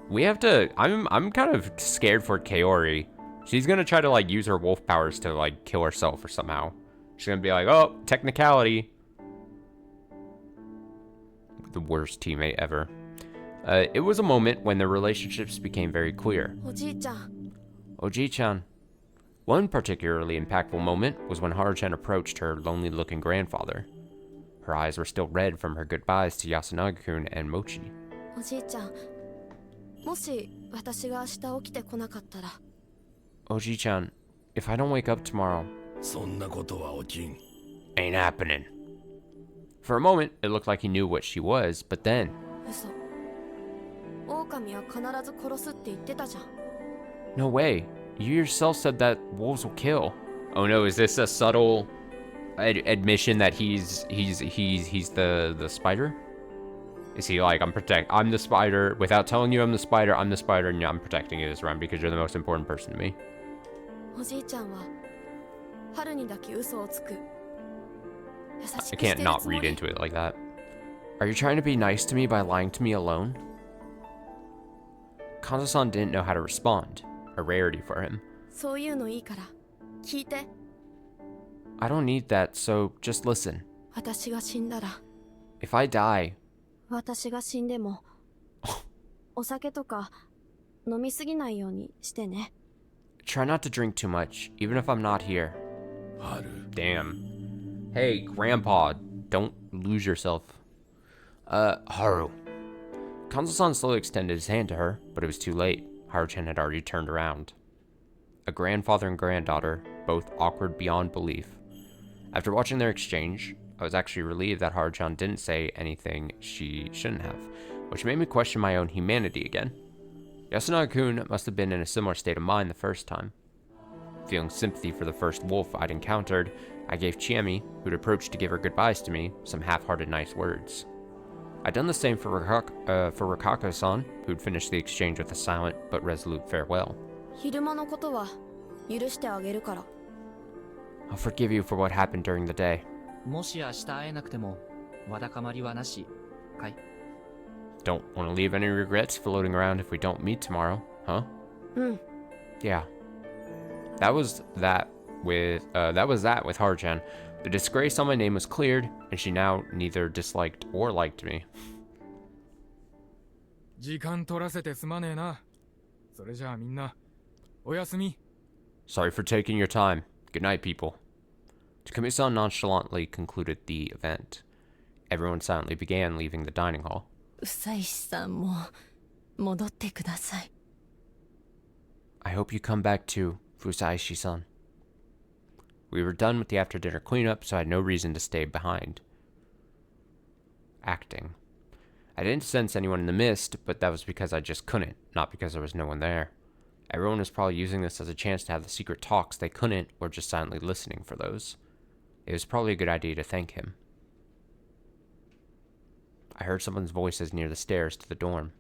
We have to... I'm kind of scared for Kaori. She's gonna try to, like, use her wolf powers to, like, kill herself or somehow. She's gonna be like, oh, technicality. The worst teammate ever. It was a moment when the relationships became very clear. Oji-chan. One particularly impactful moment was when Haru-chan approached her lonely-looking grandfather. Her eyes were still red from her goodbyes to Yasunaga-kun and Mochi. Oji-chan, if I don't wake up tomorrow... Ain't happening. For a moment, it looked like he knew what she was, but then... No way. You yourself said that wolves will kill. Oh no, is this a subtle admission that he's the spider? Is he like, I'm the spider, without telling you I'm the spider, and I'm protecting you this round because you're the most important person to me. I can't not read into it like that. Are you trying to be nice to me by lying to me alone? Kanzo-san didn't know how to respond, a rarity for him. I don't need that, so just listen. If I die... Try not to drink too much, even if I'm not here. Damn. Hey, Grandpa, don't lose yourself. Haru. Kanzo-san slowly extended his hand to her, but it was too late. Haru-chan had already turned around. A grandfather and granddaughter, both awkward beyond belief. After watching their exchange, I was actually relieved that Haru-chan didn't say anything she shouldn't have, which made me question my own humanity again. Yasunaga-kun must have been in a similar state of mind the first time. Feeling sympathy for the first wolf I'd encountered, I gave Chiemi, who'd approached to give her goodbyes to me, some half-hearted nice words. I'd done the same for Rikako-san, who'd finished the exchange with a silent but resolute farewell. I'll forgive you for what happened during the day. Don't want to leave any regrets floating around if we don't meet tomorrow, huh? Yeah. That was that with Haru-chan. The disgrace on my name was cleared, and she now neither disliked or liked me. Sorry for taking your time. Good night, people. Takumi-san nonchalantly concluded the event. Everyone silently began leaving the dining hall. I hope you come back too, Fusaishi-san. We were done with the after-dinner cleanup, so I had no reason to stay behind. Acting. I didn't sense anyone in the mist, but that was because I just couldn't, not because there was no one there. Everyone was probably using this as a chance to have the secret talks they couldn't, or just silently listening for those. It was probably a good idea to thank him. I heard someone's voices near the stairs to the dorm.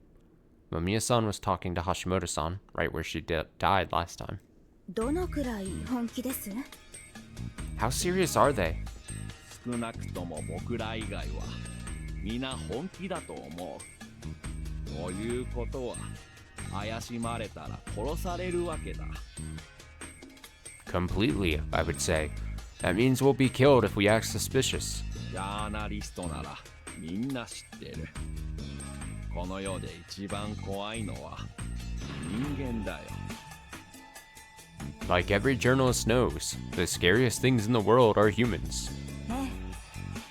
Mamiya-san was talking to Hashimoto-san, right where she died last time. How serious are they? Completely, I would say. That means we'll be killed if we act suspicious. ジャーナリストならみんな知ってる。この世で一番怖いのは人間だよ。Like every journalist knows, the scariest things in the world are humans. ね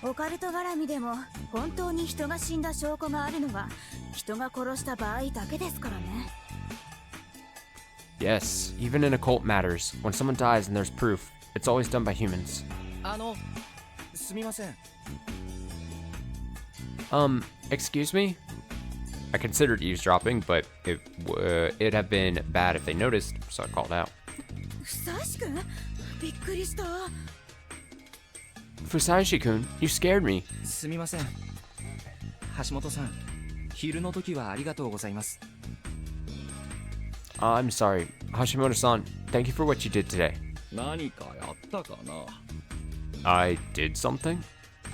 え、オカルト絡みでも本当に人が死んだ証拠があるのは人が殺した場合だけですからね。Yes, even in occult matters, when someone dies and there's proof, it's always done by humans. すみません。Excuse me? I considered eavesdropping, but it'd have been bad if they noticed, so I called out. Fusashi-kun? びっくりした。Fusashi-kun, you scared me. すみません。橋本さん、昼の時はありがとうございます。I'm sorry. Hashimoto-san, thank you for what you did today. 何かやったかな。 I did something?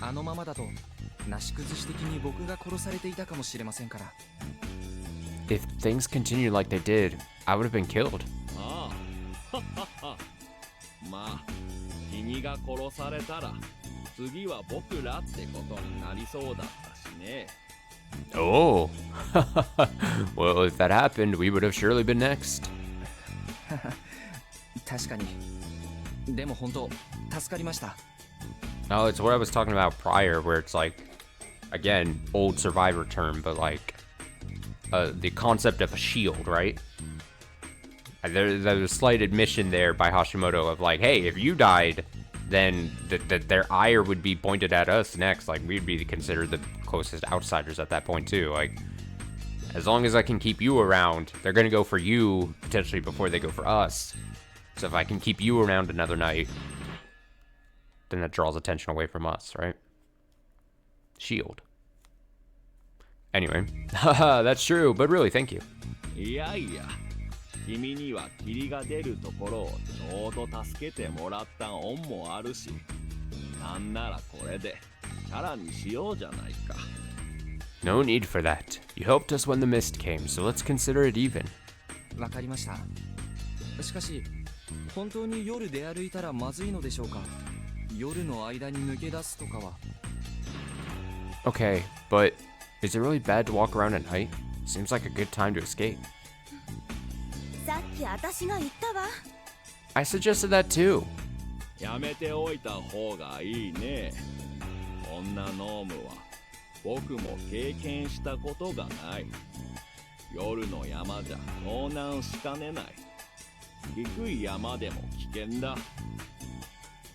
あのままだと、なし崩し的に僕が殺されていたかもしれませんから。If things continued like they did, I would have been killed. ああ。まあ、君が殺されたら、次は僕らってことになりそうだったしね。Oh. Well, if that happened, we would have surely been next. 確かに。でも本当、助かりました。Oh, it's what I was talking about prior, where it's like, again, old Survivor term, but like, the concept of a shield, right? There's a slight admission there by Hashimoto of like, hey, if you died, then their ire would be pointed at us next. Like, we'd be considered the closest outsiders at that point too. Like, as long as I can keep you around, they're gonna go for you potentially before they go for us. So if I can keep you around another night, then that draws attention away from us, right? Shield. Anyway, haha, that's true, but really, thank you. いやいや、君には霧が出るところをちょうど助けてもらった恩もあるし、なんならこれでチャラにしようじゃないか。No need for that. You helped us when the mist came, so let's consider it even. わかりました。しかし、本当に夜出歩いたらまずいのでしょうか。夜の間に抜け出すとかは。Okay, but is it really bad to walk around at night? Seems like a good time to escape. さっき私が言ったわ。I suggested that too. やめておいた方がいいね。こんなノームは僕も経験したことがない。夜の山じゃ遭難しかねない。低い山でも危険だ。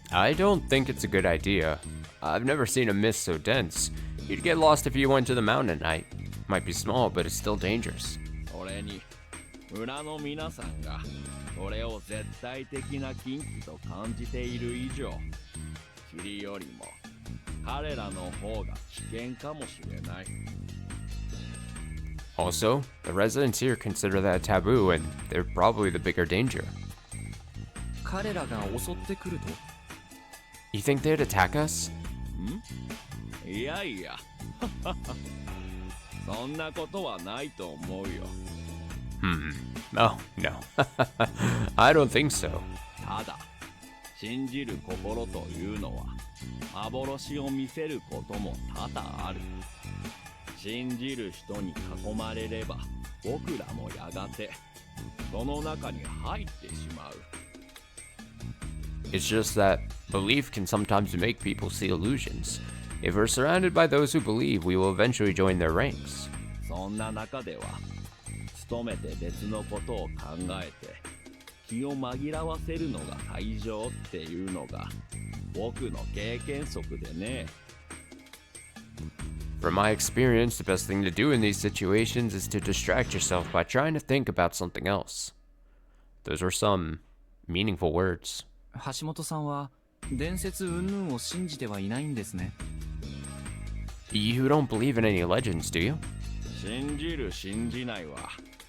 I don't think it's a good idea. I've never seen a mist so dense. You'd get lost if you went to the mountain at night. Might be small, but it's still dangerous. それに村の皆さんがそれを絶対的な禁忌と感じている以上、霧よりも彼らの方が危険かもしれない。Also, the residents here consider that taboo, and they're probably the bigger danger. 彼らが襲ってくると You think they'd attack us? いやいや、そんなことはないと思うよ。Oh, no. I don't think so. ただ、信じる心というのは幻を見せることも多々ある。信じる人に囲まれれば僕らもやがてその中に入ってしまう。It's just that belief can sometimes make people see illusions. If we're surrounded by those who believe, we will eventually join their ranks. そんな中では努めて別のことを考えて気を紛らわせるのが最上っていうのが僕の経験則でね。From my experience, the best thing to do in these situations is to distract yourself by trying to think about something else. Those were some meaningful words. 橋本さんは伝説云々を信じてはいないんですね。You don't believe in any legends, do you? 信じる信じないは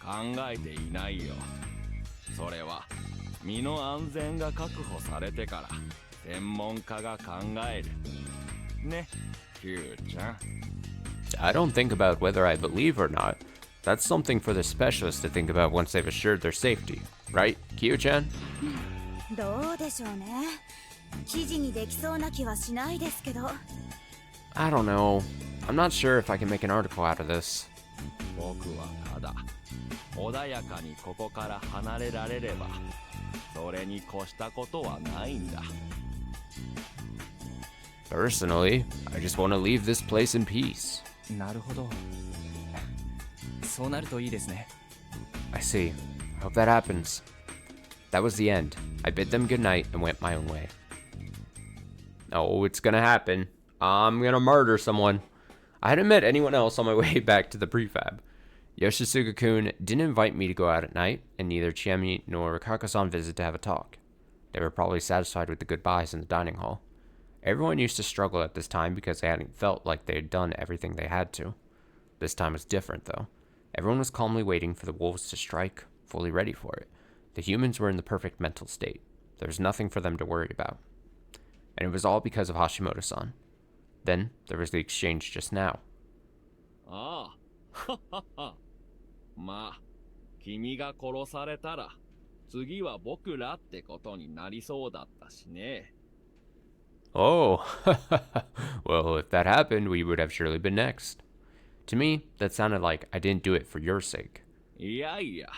考えていないよ。それは身の安全が確保されてから専門家が考える。ね、Q ちゃん。I don't think about whether I believe or not. That's something for the specialists to think about once they've assured their safety. Right, Kyo-chan? どうでしょうね。記事にできそうな気はしないですけど。I don't know. I'm not sure if I can make an article out of this. 僕はただ穏やかにここから離れられればそれに越したことはないんだ。 Personally, I just want to leave this place in peace. なるほど。そうなるといいですね。I see. I hope that happens. That was the end. I bid them good night and went my own way. Oh, it's gonna happen. I'm gonna murder someone. I hadn't met anyone else on my way back to the prefab. Yoshisuga-kun didn't invite me to go out at night, and neither Chiemi nor Kakao-san visited to have a talk. They were probably satisfied with the goodbyes in the dining hall. Everyone used to struggle at this time because they hadn't felt like they had done everything they had to. This time was different, though. Everyone was calmly waiting for the wolves to strike, fully ready for it. The humans were in the perfect mental state. There was nothing for them to worry about. And it was all because of Hashimoto-san. Then, there was the exchange just now. ああ、ははは。まあ、君が殺されたら、次は僕らってことになりそうだったしね。Oh, well, if that happened, we would have surely been next. To me, that sounded like I didn't do it for your sake. いやいや、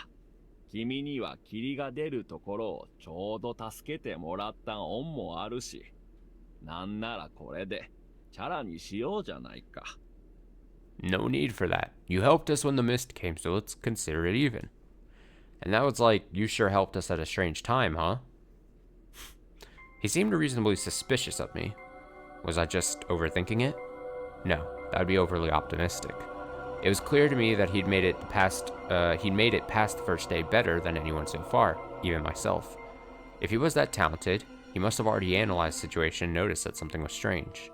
君には霧が出るところをちょうど助けてもらった恩もあるし、なんならこれでチャラにしようじゃないか。No need for that. You helped us when the mist came, so let's consider it even. And that was like, you sure helped us at a strange time, huh? He seemed reasonably suspicious of me. Was I just overthinking it? No, that would be overly optimistic. It was clear to me that he'd made it past the first day better than anyone so far, even myself. If he was that talented, he must have already analyzed the situation and noticed that something was strange.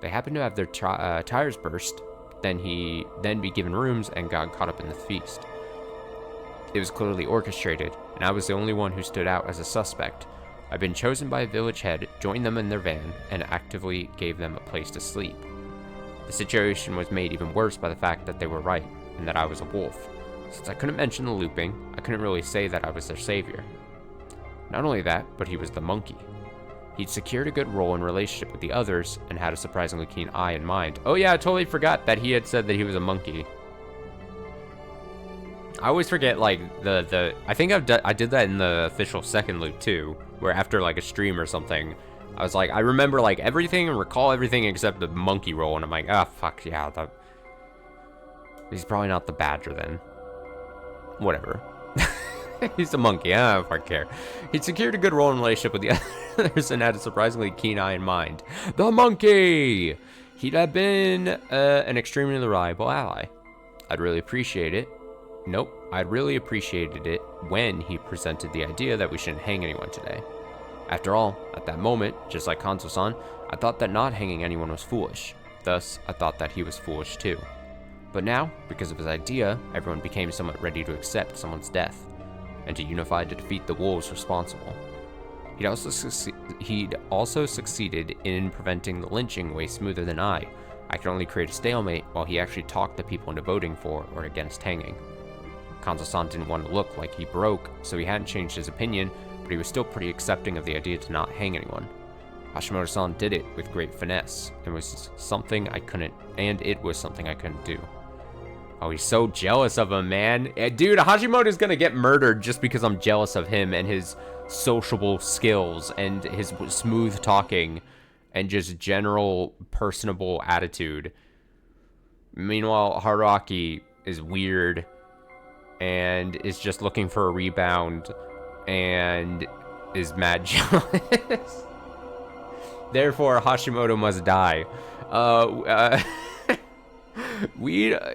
They happened to have their tires burst, then be given rooms and got caught up in the feast. It was clearly orchestrated, and I was the only one who stood out as a suspect. I'd been chosen by a village head, joined them in their van, and actively gave them a place to sleep. The situation was made even worse by the fact that they were right, and that I was a wolf. Since I couldn't mention the looping, I couldn't really say that I was their savior. Not only that, but he was the monkey. He'd secured a good role in relationship with the others, and had a surprisingly keen eye and mind. Oh yeah, I totally forgot that he had said that he was a monkey. I always forget, like, I think I did that in the official second loop, too, where after, like, a stream or something, I was like, I remember, like, everything and recall everything except the monkey role, and I'm like, ah, fuck, yeah, he's probably not the badger, then. Whatever. He's a monkey, I don't fucking care. He'd secured a good role in relationship with the others and had a surprisingly keen eye in mind. The monkey! He'd have been an extremely reliable ally. I'd really appreciate it. Nope, I'd really appreciated it when he presented the idea that we shouldn't hang anyone today. After all, at that moment, just like Kanzo-san, I thought that not hanging anyone was foolish. Thus, I thought that he was foolish too. But now, because of his idea, everyone became somewhat ready to accept someone's death, and to unify to defeat the wolves responsible. He'd also succeeded in preventing the lynching way smoother than I. I could only create a stalemate while he actually talked the people into voting for or against hanging. Kanzo-san didn't want to look like he broke, so he hadn't changed his opinion, but he was still pretty accepting of the idea to not hang anyone. Hashimoto-san did it with great finesse, and it was something I couldn't do. Oh, he's so jealous of him, man. Dude, Hashimoto's gonna get murdered just because I'm jealous of him and his sociable skills and his smooth talking and just general personable attitude. Meanwhile, Haruaki is weird and is just looking for a rebound and is mad jealous. Therefore, Hashimoto must die.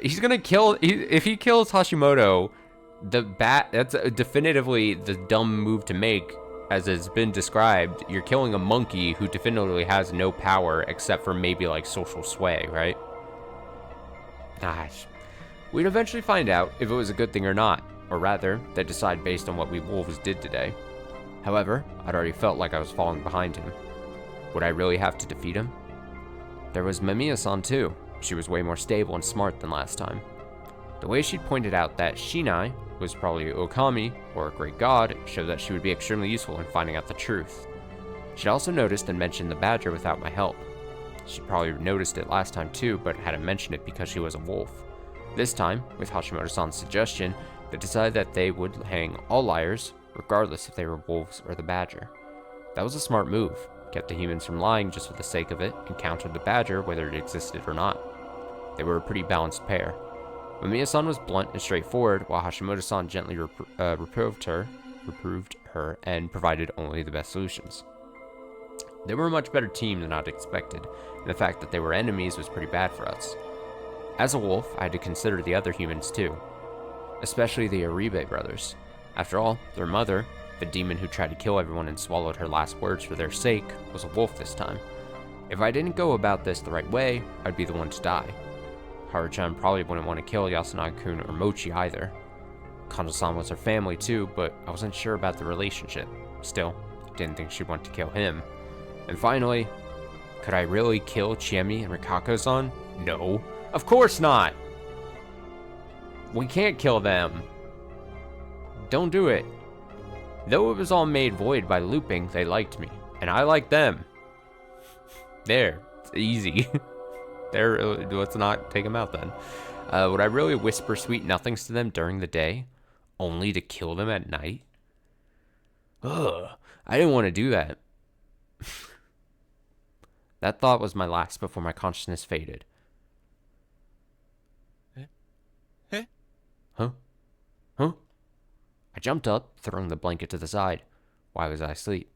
He's gonna kill, if he kills Hashimoto, that's definitively the dumb move to make, as has been described. You're killing a monkey who definitively has no power except for maybe like social sway, right? Gosh. We'd eventually find out if it was a good thing or not, or rather, they'd decide based on what we wolves did today. However, I'd already felt like I was falling behind him. Would I really have to defeat him? There was Mamiya-san too. She was way more stable and smart than last time. The way she'd pointed out that Shinai was probably Okami, or a great god, showed that she would be extremely useful in finding out the truth. She'd also noticed and mentioned the badger without my help. She probably noticed it last time too, but hadn't mentioned it because she was a wolf. This time, with Hashimoto-san's suggestion, they decided that they would hang all liars, regardless if they were wolves or the badger. That was a smart move, kept the humans from lying just for the sake of it, and countered the badger whether it existed or not. They were a pretty balanced pair. Mamiya-san was blunt and straightforward, while Hashimoto-san gently reproved her and provided only the best solutions. They were a much better team than I'd expected, and the fact that they were enemies was pretty bad for us. As a wolf, I had to consider the other humans too, especially the Uribe brothers. After all, their mother, the demon who tried to kill everyone and swallowed her last words for their sake, was a wolf this time. If I didn't go about this the right way, I'd be the one to die. Haru-chan probably wouldn't want to kill Yasunagi-kun or Mochi either. Kando-san was her family too, but I wasn't sure about the relationship. Still, didn't think she'd want to kill him. And finally, could I really kill Chiemi and Rikako-san? No, of course not! We can't kill them. Don't do it. Though it was all made void by looping, they liked me, and I liked them. There, it's easy. There, let's not take them out then. Would I really whisper sweet nothings to them during the day, only to kill them at night? Ugh, I didn't want to do that. That thought was my last before my consciousness faded. Eh? Huh? Huh? I jumped up, throwing the blanket to the side. Why was I asleep?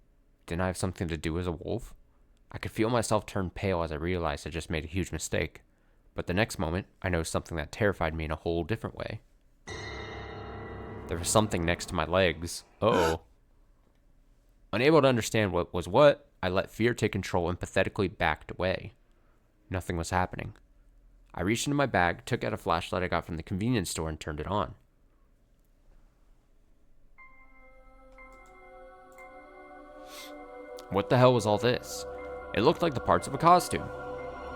Didn't I have something to do as a wolf? I could feel myself turn pale as I realized I just made a huge mistake. But the next moment, I noticed something that terrified me in a whole different way. There was something next to my legs. Uh-oh. Unable to understand what was what, I let fear take control and pathetically backed away. Nothing was happening. I reached into my bag, took out a flashlight I got from the convenience store, and turned it on. What the hell was all this? It looked like the parts of a costume.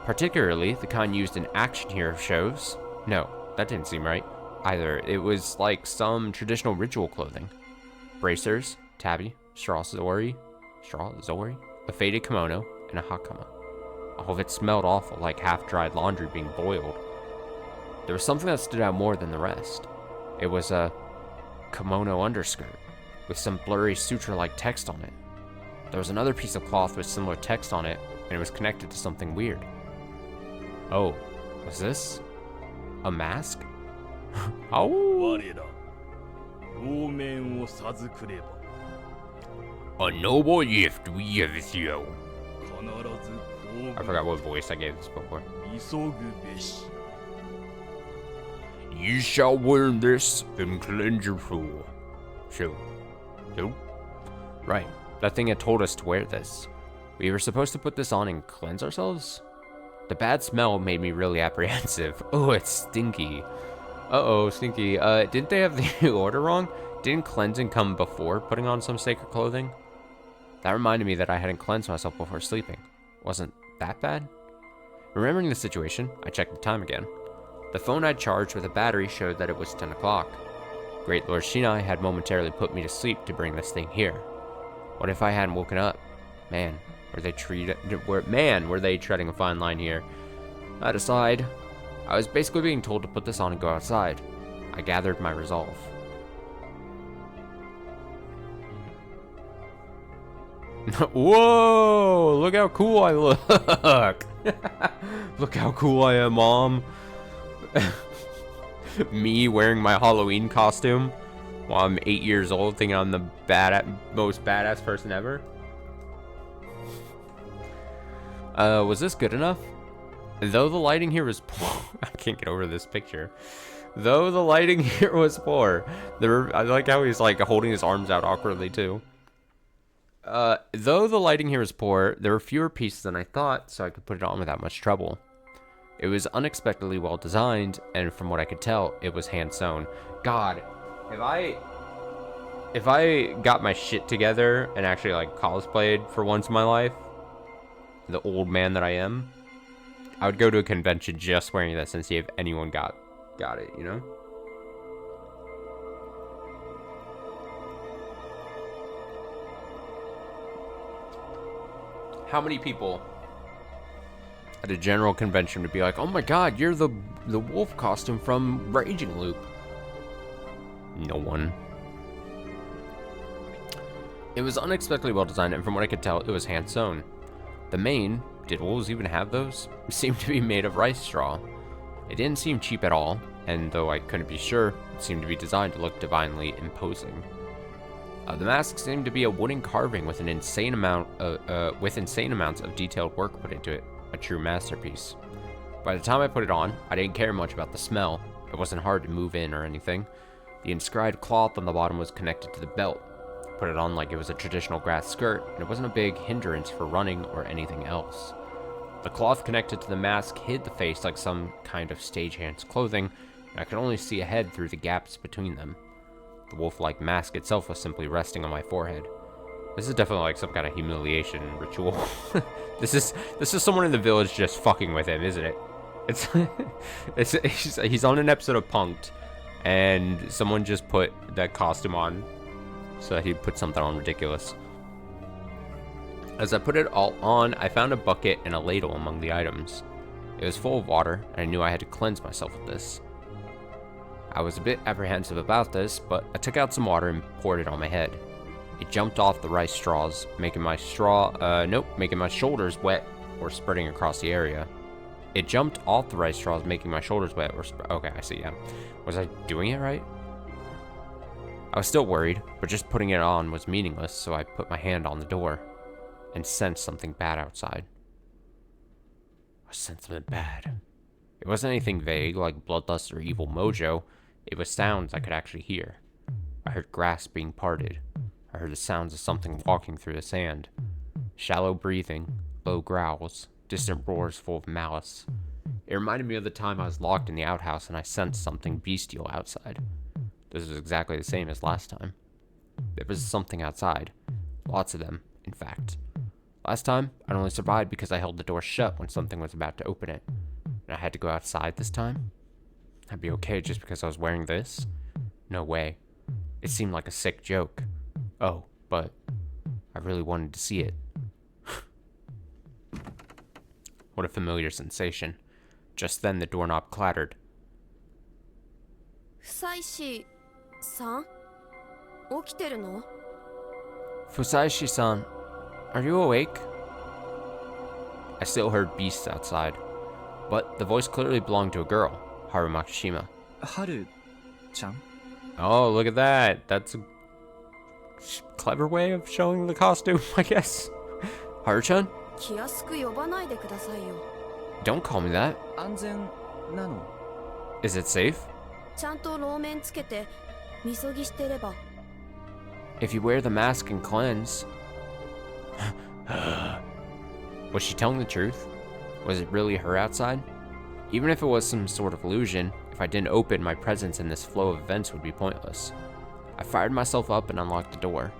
Particularly the kind used in action hero shows. No, that didn't seem right. Either. It was like some traditional ritual clothing. Bracers, tabi, straw zori, a faded kimono, and a hakama. All of it smelled awful, like half-dried laundry being boiled. There was something that stood out more than the rest. It was a kimono underskirt, with some blurry sutra-like text on it. There was another piece of cloth with similar text on it, and it was connected to something weird. Oh, was this a mask? Oh. A noble gift we give you. I forgot what voice I gave this before. You shall wear this and cleanse your soul. So, right. That thing had told us to wear this. We were supposed to put this on and cleanse ourselves? The bad smell made me really apprehensive. Oh, it's stinky. Uh-oh, stinky. Didn't they have the order wrong? Didn't cleansing come before putting on some sacred clothing? That reminded me that I hadn't cleansed myself before sleeping. Wasn't that bad? Remembering the situation, I checked the time again. The phone I'd charged with a battery showed that it was 10 o'clock. Great Lord Shinai had momentarily put me to sleep to bring this thing here. What if I hadn't woken up? Man, were they treading a fine line here? I decide. I was basically being told to put this on and go outside. I gathered my resolve. Whoa! Look how cool I look! Look how cool I am, Mom! Me wearing my Halloween costume while I'm 8 years old, thinking I'm the most badass person ever. Was this good enough? Though the lighting here was poor, I can't get over this picture. Though the lighting here was poor, I like how he's like holding his arms out awkwardly too. Though the lighting here was poor, there were fewer pieces than I thought, so I could put it on without much trouble. It was unexpectedly well designed, and from what I could tell, it was hand sewn. God, if I got my shit together and actually like cosplayed for once in my life, the old man that I am, I would go to a convention just wearing this and see if anyone got it, you know? How many people at a general convention would be like, oh my god, you're the wolf costume from Raging Loop? No one. It was unexpectedly well designed, and from what I could tell, it was hand sewn. The mane, did wolves even have those? Seemed to be made of rice straw. It didn't seem cheap at all, and though I couldn't be sure, it seemed to be designed to look divinely imposing. The mask seemed to be a wooden carving with insane amounts of detailed work put into it, a true masterpiece. By the time I put it on, I didn't care much about the smell. It wasn't hard to move in or anything. The inscribed cloth on the bottom was connected to the belt. Put it on like it was a traditional grass skirt, and it wasn't a big hindrance for running or anything else. The cloth connected to the mask hid the face like some kind of stagehand's clothing, and I could only see a head through the gaps between them. The wolf-like mask itself was simply resting on my forehead. This is definitely like some kind of humiliation ritual. This is someone in the village just fucking with him, isn't it? He's on an episode of Punk'd, and someone just put that costume on so that he'd put something on ridiculous. As I put it all on, I found a bucket and a ladle among the items. It was full of water, and I knew I had to cleanse myself with this. I was a bit apprehensive about this, but I took out some water and poured it on my head. It jumped off the rice straws, making my shoulders wet or spreading across the area. It jumped off the rice straws, making my shoulders wet or okay, I see, yeah. Was I doing it right? I was still worried, but just putting it on was meaningless, so I put my hand on the door and sensed something bad outside. I sensed something bad. It wasn't anything vague like bloodlust or evil mojo. It was sounds I could actually hear. I heard grass being parted. I heard the sounds of something walking through the sand. Shallow breathing, low growls, distant roars full of malice. It reminded me of the time I was locked in the outhouse and I sensed something bestial outside. This was exactly the same as last time. There was something outside. Lots of them, in fact. Last time, I only survived because I held the door shut when something was about to open it. And I had to go outside this time? I'd be okay just because I was wearing this? No way. It seemed like a sick joke. Oh, but I really wanted to see it. What a familiar sensation. Just then the doorknob clattered. Fusaishi-san? 起きてるの? Fusaishi-san, are you awake? I still heard beasts outside, but the voice clearly belonged to a girl, Haru Makishima. Haru-chan? Oh, look at that. That's a clever way of showing the costume, I guess. Haru-chan? 気安く呼ばないでくださいよ。 Don't call me that. 安全なの? Is it safe? ちゃんと露面つけて、みそぎしてれば。 If you wear the mask and cleanse. Was she telling the truth? Was it really her outside? Even if it was some sort of illusion, if I didn't open, my presence in this flow of events would be pointless. I fired myself up and unlocked the door.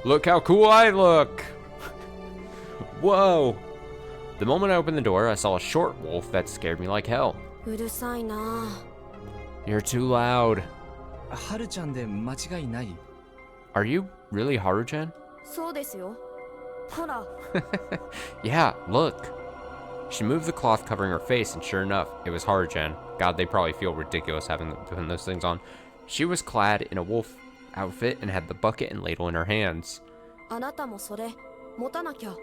Look how cool I look! Whoa! The moment I opened the door, I saw a short wolf that scared me like hell. うるさいな。 You're too loud. Haru-chan で間違いない? Are you really Haru-chan? そうですよ。ほら。Yeah, look. She moved the cloth covering her face, and sure enough, it was Haru-chan. God, they probably feel ridiculous having those things on. She was clad in a wolf outfit and had the bucket and ladle in her hands. あなたもそれ持たなきゃ。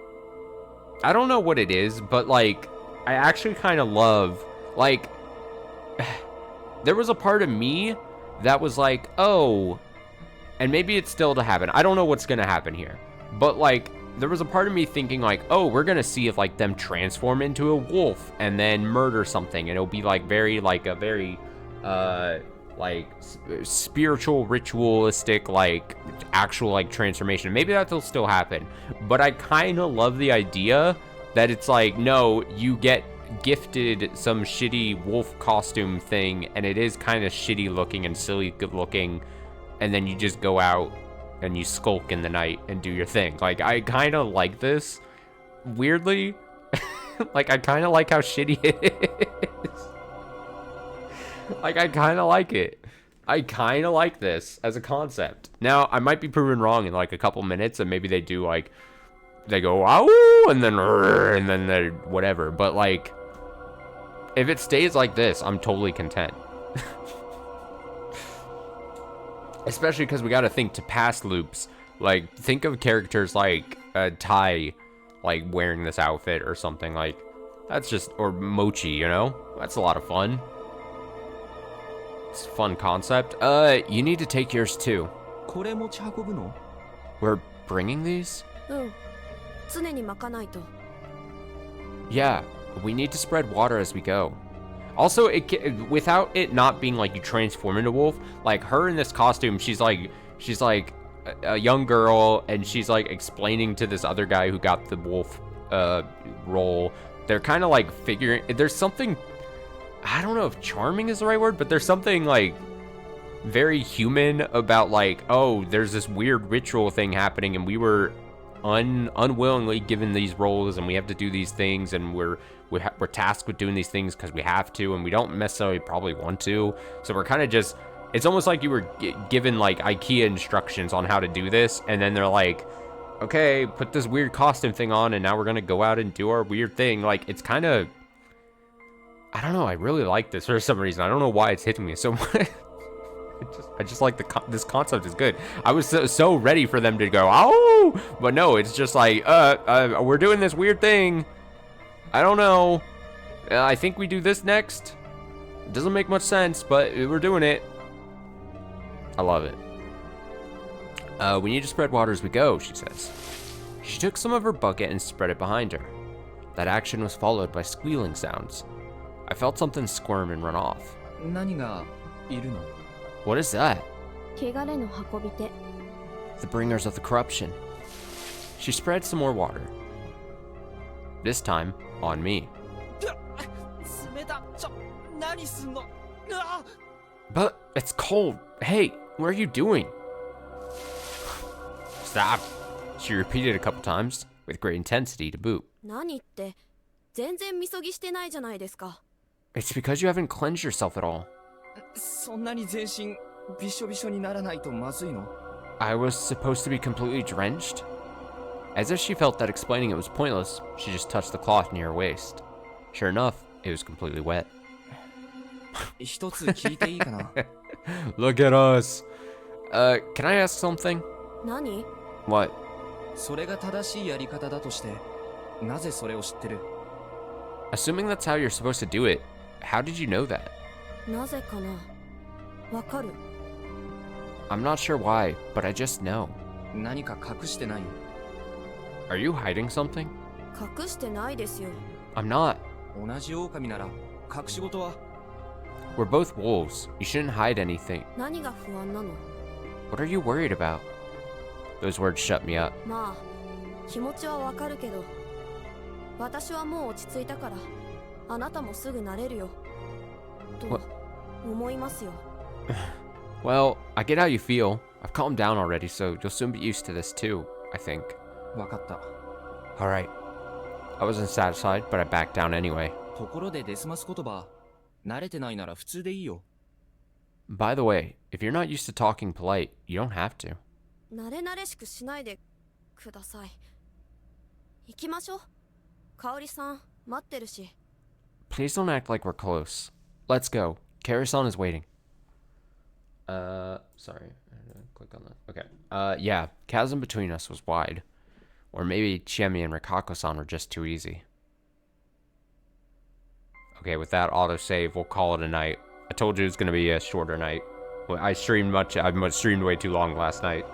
I don't know what it is, but like, I actually kind of love, like, there was a part of me that was like, oh, and maybe it's still to happen. I don't know what's gonna happen here, but like, there was a part of me thinking like, oh, we're gonna see if like them transform into a wolf and then murder something, and it'll be like very like a very like spiritual, ritualistic, like actual like transformation. Maybe that'll still happen, but I kind of love the idea that it's like, no, you get gifted some shitty wolf costume thing, and it is kind of shitty looking and silly good looking, and then you just go out and you skulk in the night and do your thing. Like, I kind of like this, weirdly. Like, I kind of like how shitty it is. Like, I kind of like it. I kind of like this as a concept. Now, I might be proven wrong in like a couple minutes, and maybe they do like, they go, ow, and then they whatever. But like, if it stays like this, I'm totally content. Especially because we got to think to past loops. Like, think of characters like Tai, like wearing this outfit or something. Like, that's just, or Mochi, you know? That's a lot of fun. It's a fun concept. You need to take yours too. We're bringing these? Yeah, we need to spread water as we go. Also, without it not being like you transform into wolf, like her in this costume, she's like a young girl, and she's like explaining to this other guy who got the wolf role. They're kind of like figuring, there's something, I don't know if charming is the right word, but there's something like very human about like, oh, there's this weird ritual thing happening, and we were unwillingly given these roles, and we have to do these things, and we're tasked with doing these things because we have to, and we don't necessarily probably want to. So we're kind of just, it's almost like you were given like IKEA instructions on how to do this, and then they're like, okay, put this weird costume thing on, and now we're gonna go out and do our weird thing. Like, it's kind of, I don't know, I really like this for some reason. I don't know why it's hitting me so much. I just like this concept is good. I was so ready for them to go, oh, but no, it's just like, we're doing this weird thing. I don't know. I think we do this next. It doesn't make much sense, but we're doing it. I love it. We need to spread water as we go, she says. She took some of her bucket and spread it behind her. That action was followed by squealing sounds. I felt something squirm and run off. What is that? The bringers of the corruption. She spread some more water. This time, on me. But it's cold. Hey, what are you doing? Stop. She repeated a couple times, with great intensity to boot. It's because you haven't cleansed yourself at all. I was supposed to be completely drenched? As if she felt that explaining it was pointless, she just touched the cloth near her waist. Sure enough, it was completely wet. Look at us. Can I ask something? What? Assuming that's how you're supposed to do it, how did you know that? I'm not sure why, but I just know. Are you hiding something? I'm not. We're both wolves. You shouldn't hide anything. What are you worried about? Those words shut me up. Well, I get how you feel. I've calmed down already, so you'll soon be used to this too, I think. Alright. I wasn't satisfied, but I backed down anyway. By the way, if you're not used to talking polite, you don't have to. Please don't act like we're close. Let's go. Kaori-san is waiting. Sorry. Click on that. Okay. Yeah. Chasm between us was wide. Or maybe Chiemi and Rikako-san were just too easy. Okay, with that autosave, we'll call it a night. I told you it was going to be a shorter night. I streamed I streamed way too long last night.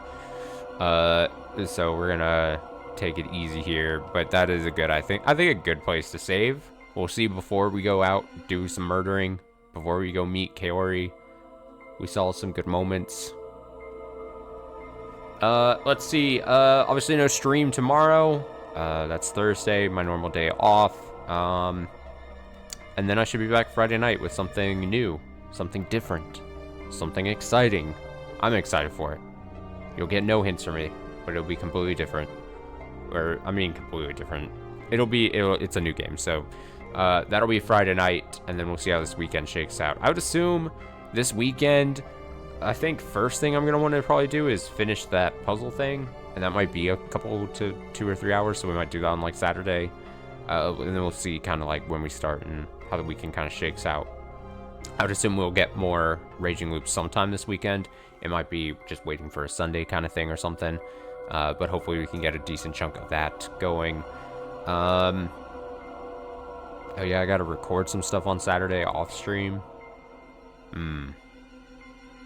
So we're going to take it easy here. But that is a good, I think a good place to save. We'll see before we go out, do some murdering. Before we go meet Kaori. We saw some good moments. Let's see. Obviously no stream tomorrow. That's Thursday, my normal day off. And then I should be back Friday night with something new, something different, something exciting. I'm excited for it. You'll get no hints from me, but it'll be completely different. Completely different. It's a new game, so that'll be Friday night, and then we'll see how this weekend shakes out. I would assume this weekend, I think first thing I'm gonna want to probably do is finish that puzzle thing, and that might be a couple to 2 or 3 hours, so we might do that on like Saturday, and then we'll see kind of like when we start and how the weekend kind of shakes out. I would assume we'll get more Raging Loops sometime this weekend. It might be just waiting for a Sunday kind of thing or something, but hopefully we can get a decent chunk of that going. Oh yeah, I gotta record some stuff on Saturday off stream.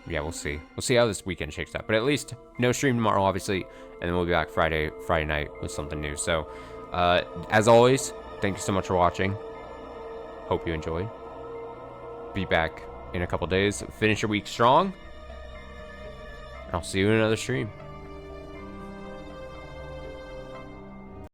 Yeah, we'll see. We'll see how this weekend shakes out. But at least no stream tomorrow, obviously, and then we'll be back Friday night with something new. So, as always, thank you so much for watching. Hope you enjoyed. Be back in a couple days. Finish your week strong. I'll see you in another stream.